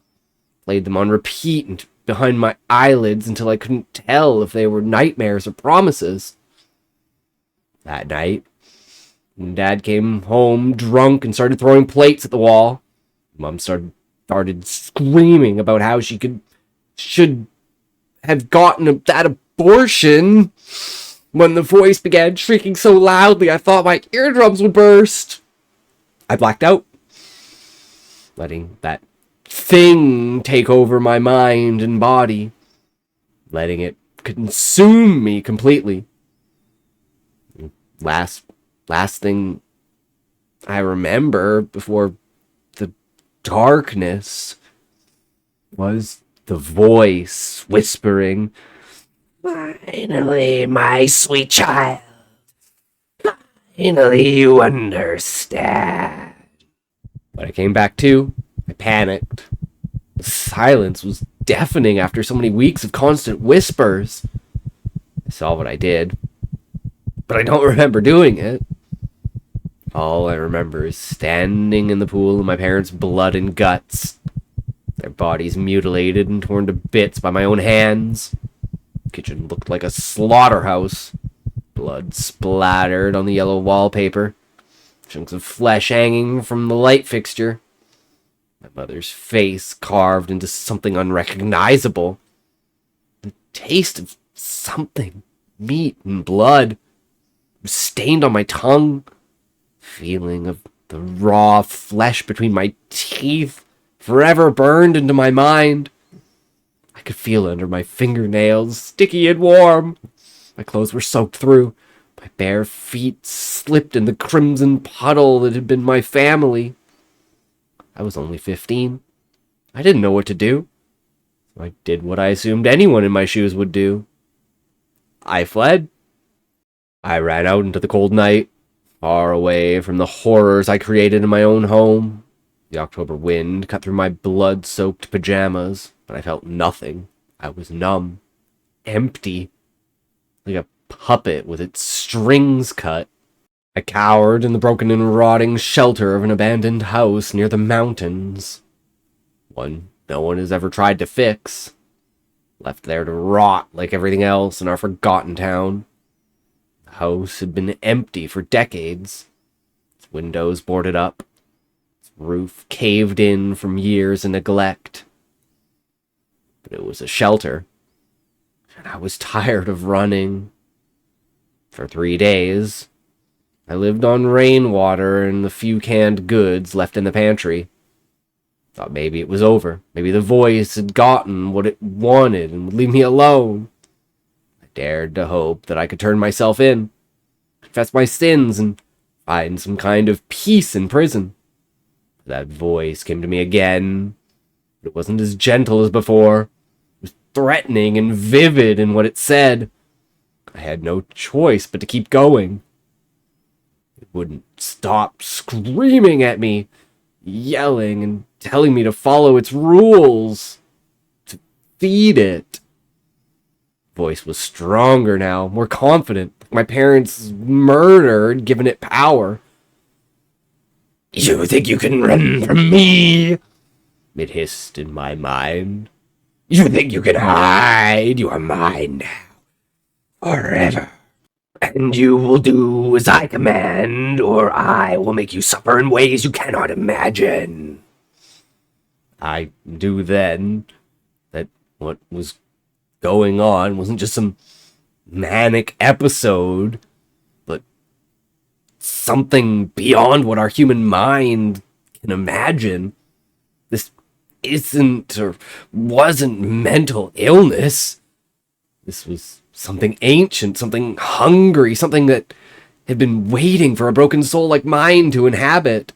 played them on repeat and behind my eyelids until I couldn't tell if they were nightmares or promises. That night, when Dad came home drunk and started throwing plates at the wall, Mom started started screaming about how should have gotten that abortion when the voice began shrieking so loudly I thought my eardrums would burst. I blacked out, letting that thing take over my mind and body, letting it consume me completely. Last thing I remember before the darkness was the voice whispering, "Finally, my sweet child. Finally, you understand." When I came back to, I panicked. The silence was deafening after so many weeks of constant whispers. I saw what I did, but I don't remember doing it. All I remember is standing in the pool of my parents' blood and guts, their bodies mutilated and torn to bits by my own hands. The kitchen looked like a slaughterhouse. Blood splattered on the yellow wallpaper, chunks of flesh hanging from the light fixture. My mother's face carved into something unrecognizable. The taste of something, meat and blood, was stained on my tongue. Feeling of the raw flesh between my teeth forever burned into my mind. I could feel it under my fingernails, sticky and warm. My clothes were soaked through. My bare feet slipped in the crimson puddle that had been my family. I was only 15. I didn't know what to do. So I did what I assumed anyone in my shoes would do. I fled. I ran out into the cold night, far away from the horrors I created in my own home. The October wind cut through my blood-soaked pajamas, but I felt nothing. I was numb, empty, like a puppet with its strings cut. I cowered in the broken and rotting shelter of an abandoned house near the mountains. One no one has ever tried to fix. Left there to rot like everything else in our forgotten town. The house had been empty for decades. Its windows boarded up. Its roof caved in from years of neglect. But it was a shelter. And I was tired of running. For 3 days, I lived on rainwater and the few canned goods left in the pantry. Thought maybe it was over. Maybe the voice had gotten what it wanted and would leave me alone. I dared to hope that I could turn myself in, confess my sins, and find some kind of peace in prison. That voice came to me again. But it wasn't as gentle as before. It was threatening and vivid in what it said. I had no choice but to keep going. It wouldn't stop screaming at me, yelling and telling me to follow its rules, to feed it. Voice was stronger now, more confident. My parents' murder had given it power. "You think you can run from me?" it hissed in my mind. "You think you can hide? You are mine now. Forever. And you will do as I command, or I will make you suffer in ways you cannot imagine." I knew then that what was going on wasn't just some manic episode, but something beyond what our human mind can imagine. This isn't or wasn't mental illness. This was something ancient, something hungry, something that had been waiting for a broken soul like mine to inhabit.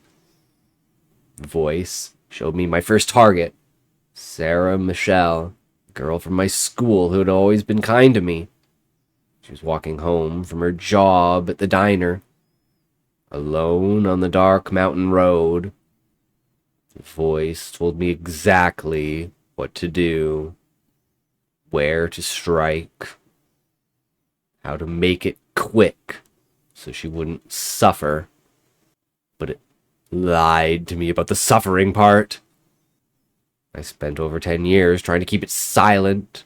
The voice showed me my first target, Sarah Michelle, a girl from my school who had always been kind to me. She was walking home from her job at the diner, alone on the dark mountain road. The voice told me exactly what to do, where to strike, how to make it quick so she wouldn't suffer. But it lied to me about the suffering part. I spent over 10 years trying to keep it silent.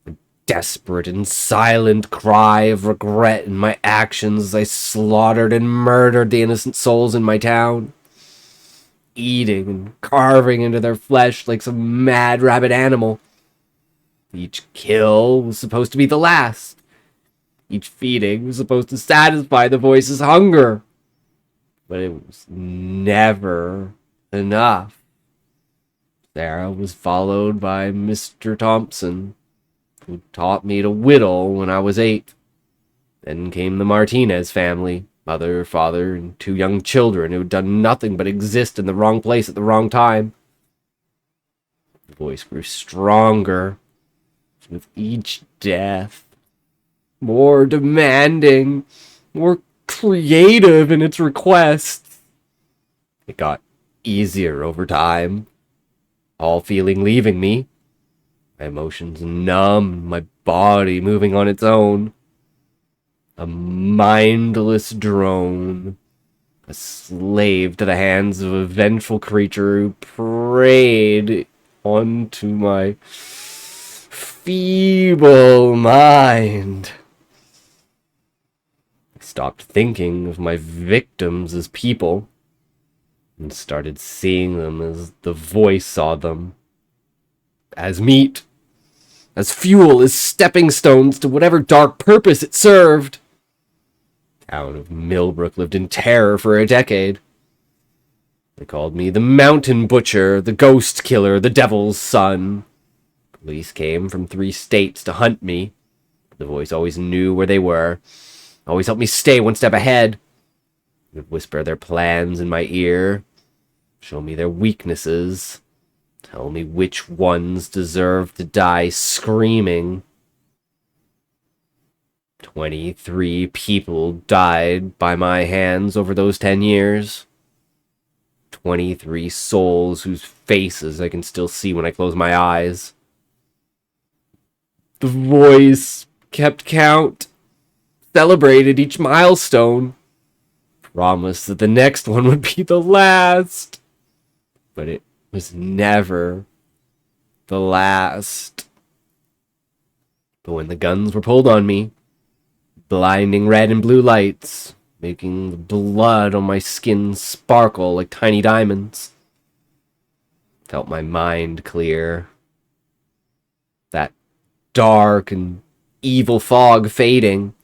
A desperate and silent cry of regret in my actions as I slaughtered and murdered the innocent souls in my town. eating and carving into their flesh like some mad rabid animal. Each kill was supposed to be the last. Each feeding was supposed to satisfy the voice's hunger. But it was never enough. Sarah was followed by Mr. Thompson, who taught me to whittle when I was 8. Then came the Martinez family, mother, father, and 2 young children who had done nothing but exist in the wrong place at the wrong time. The voice grew stronger with each death, more demanding, more creative in its requests. It got easier over time, all feeling leaving me, my emotions numb, my body moving on its own. A mindless drone, a slave to the hands of a vengeful creature who preyed onto my feeble mind. I stopped thinking of my victims as people and started seeing them as the voice saw them. As meat, as fuel, as stepping stones to whatever dark purpose it served. The town of Millbrook lived in terror for a decade. They called me the Mountain Butcher, the Ghost Killer, the Devil's Son. Police came from 3 states to hunt me. The voice always knew where they were, always helped me stay one step ahead. They would whisper their plans in my ear, show me their weaknesses, tell me which ones deserve to die screaming. 23 people died by my hands over those 10 years. 23 souls whose faces I can still see when I close my eyes. The voice kept count, celebrated each milestone, promised that the next one would be the last. But it was never the last. But when the guns were pulled on me, blinding red and blue lights, making the blood on my skin sparkle like tiny diamonds, felt my mind clear. That dark and evil fog fading,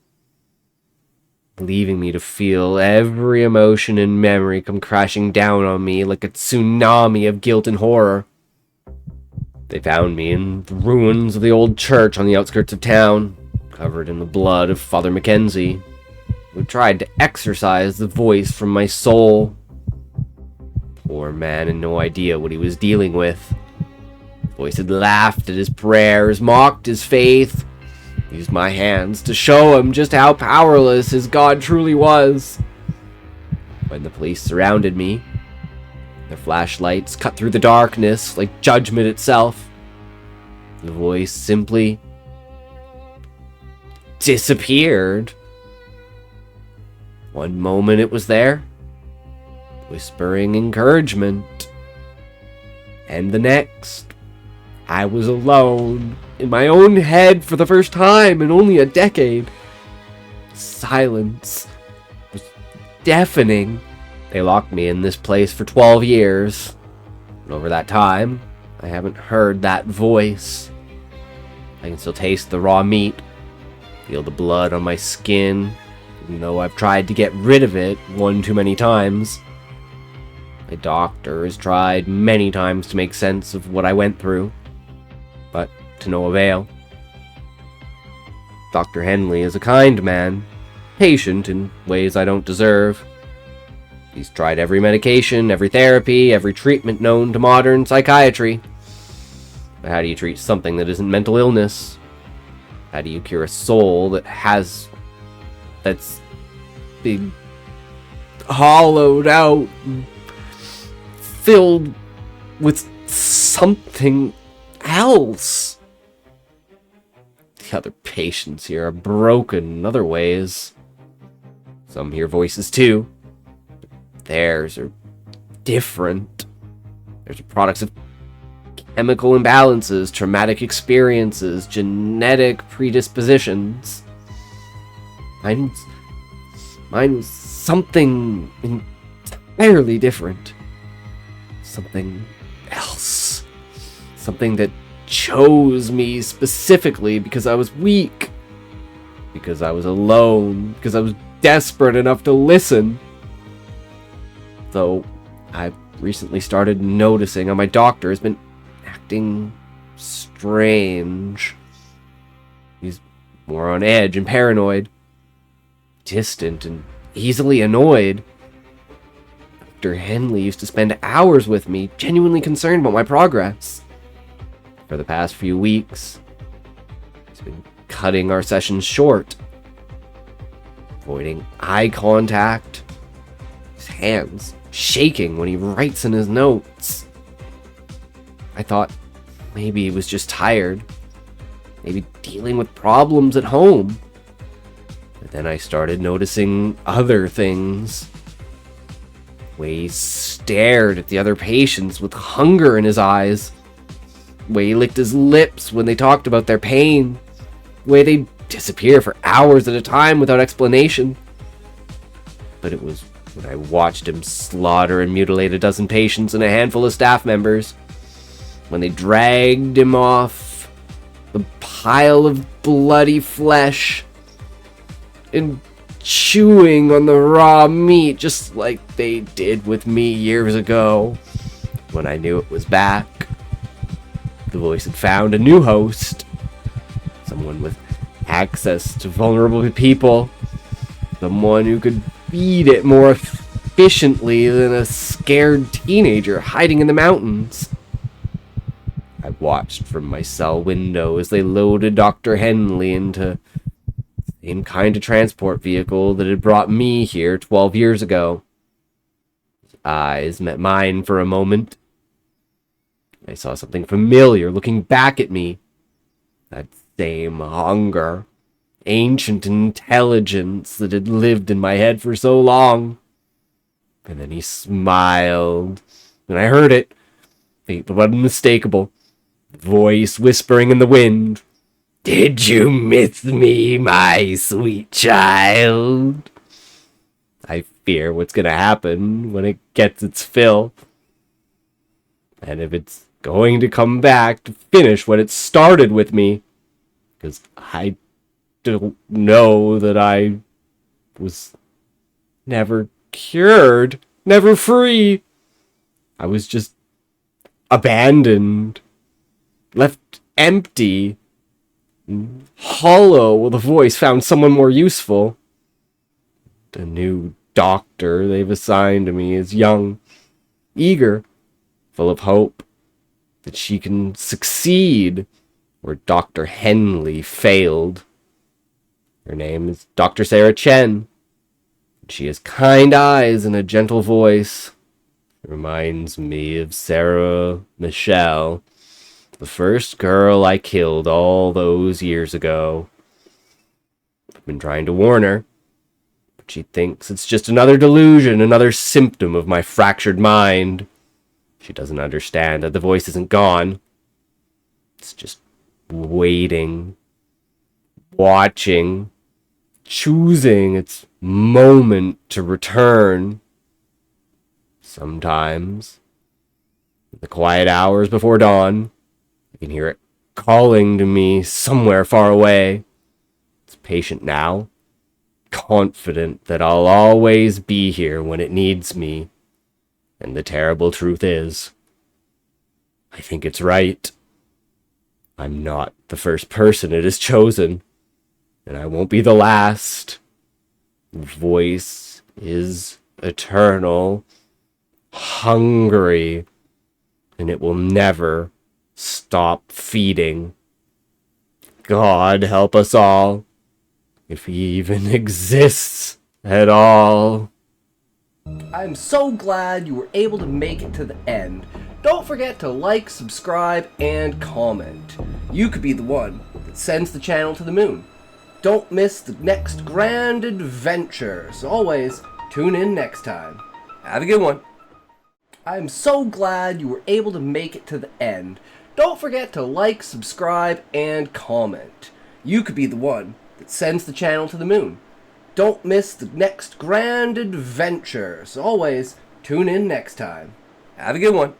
leaving me to feel every emotion and memory come crashing down on me like a tsunami of guilt and horror. They found me in the ruins of the old church on the outskirts of town, covered in the blood of Father Mackenzie, who tried to exorcise the voice from my soul. Poor man had no idea what he was dealing with. The voice had laughed at his prayers, mocked his faith, used my hands to show him just how powerless his God truly was. When the police surrounded me, their flashlights cut through the darkness like judgment itself, the voice simply disappeared. One moment it was there, whispering encouragement, and the next, I was alone in my own head for the first time in only a decade. Silence was deafening. They locked me in this place for 12 years. And over that time, I haven't heard that voice. I can still taste the raw meat, feel the blood on my skin, even though I've tried to get rid of it one too many times. My doctor has tried many times to make sense of what I went through, but to no avail. Dr. Henley is a kind man, patient in ways I don't deserve. He's tried every medication, every therapy, every treatment known to modern psychiatry. But how do you treat something that isn't mental illness? How do you cure a soul that's been hollowed out, filled with something else? The other patients here are broken in other ways. Some hear voices too. Theirs are different. Theirs are products of chemical imbalances, traumatic experiences, genetic predispositions. Mine was something entirely different. something else. Something that chose me specifically because I was weak. Because I was alone. Because I was desperate enough to listen. Though I've recently started noticing how my doctor has been acting strange. He's more on edge and paranoid. Distant and easily annoyed. Dr. Henley used to spend hours with me, genuinely concerned about my progress. For the past few weeks, he's been cutting our sessions short, avoiding eye contact, his hands shaking when he writes in his notes. I thought maybe he was just tired, maybe dealing with problems at home. But then I started noticing other things. The way he stared at the other patients with hunger in his eyes. The way he licked his lips when they talked about their pain. The way they'd disappear for hours at a time without explanation. But it was when I watched him slaughter and mutilate a dozen patients and a handful of staff members. When they dragged him off the pile of bloody flesh and chewing on the raw meat just like they did with me years ago. When I knew it was back, the voice had found a new host. Someone with access to vulnerable people. Someone who could feed it more efficiently than a scared teenager hiding in the mountains. I watched from my cell window as they loaded Dr. Henley into the same kind of transport vehicle that had brought me here 12 years ago. His eyes met mine for a moment. I saw something familiar looking back at me. That same hunger. Ancient intelligence that had lived in my head for so long. And then he smiled, and I heard it, faint but unmistakable, voice whispering in the wind. "Did you miss me, my sweet child?" I fear what's gonna happen when it gets its fill. And if it's going to come back to finish what it started with me, because I don't know that I was never cured, never free. I was just abandoned, left empty, hollow while the voice found someone more useful. The new doctor they've assigned to me is young, eager, full of hope that she can succeed where Dr. Henley failed. Her name is Dr. Sarah Chen. She has kind eyes and a gentle voice. Reminds me of Sarah Michelle, the first girl I killed all those years ago. I've been trying to warn her, but she thinks it's just another delusion, another symptom of my fractured mind. She doesn't understand that the voice isn't gone. It's just waiting, watching, choosing its moment to return. Sometimes, in the quiet hours before dawn, I can hear it calling to me somewhere far away. It's patient now, confident that I'll always be here when it needs me. And the terrible truth is, I think it's right. I'm not the first person it has chosen, and I won't be the last. The voice is eternal, hungry, and it will never stop feeding. God help us all, if he even exists at all. I'm so glad you were able to make it to the end. Don't forget to like, subscribe, and comment. You could be the one that sends the channel to the moon. Don't miss the next grand adventure. As always, tune in next time. Have a good one. I'm so glad you were able to make it to the end. Don't forget to like, subscribe, and comment. You could be the one that sends the channel to the moon. Don't miss the next grand adventure. As always, tune in next time. Have a good one.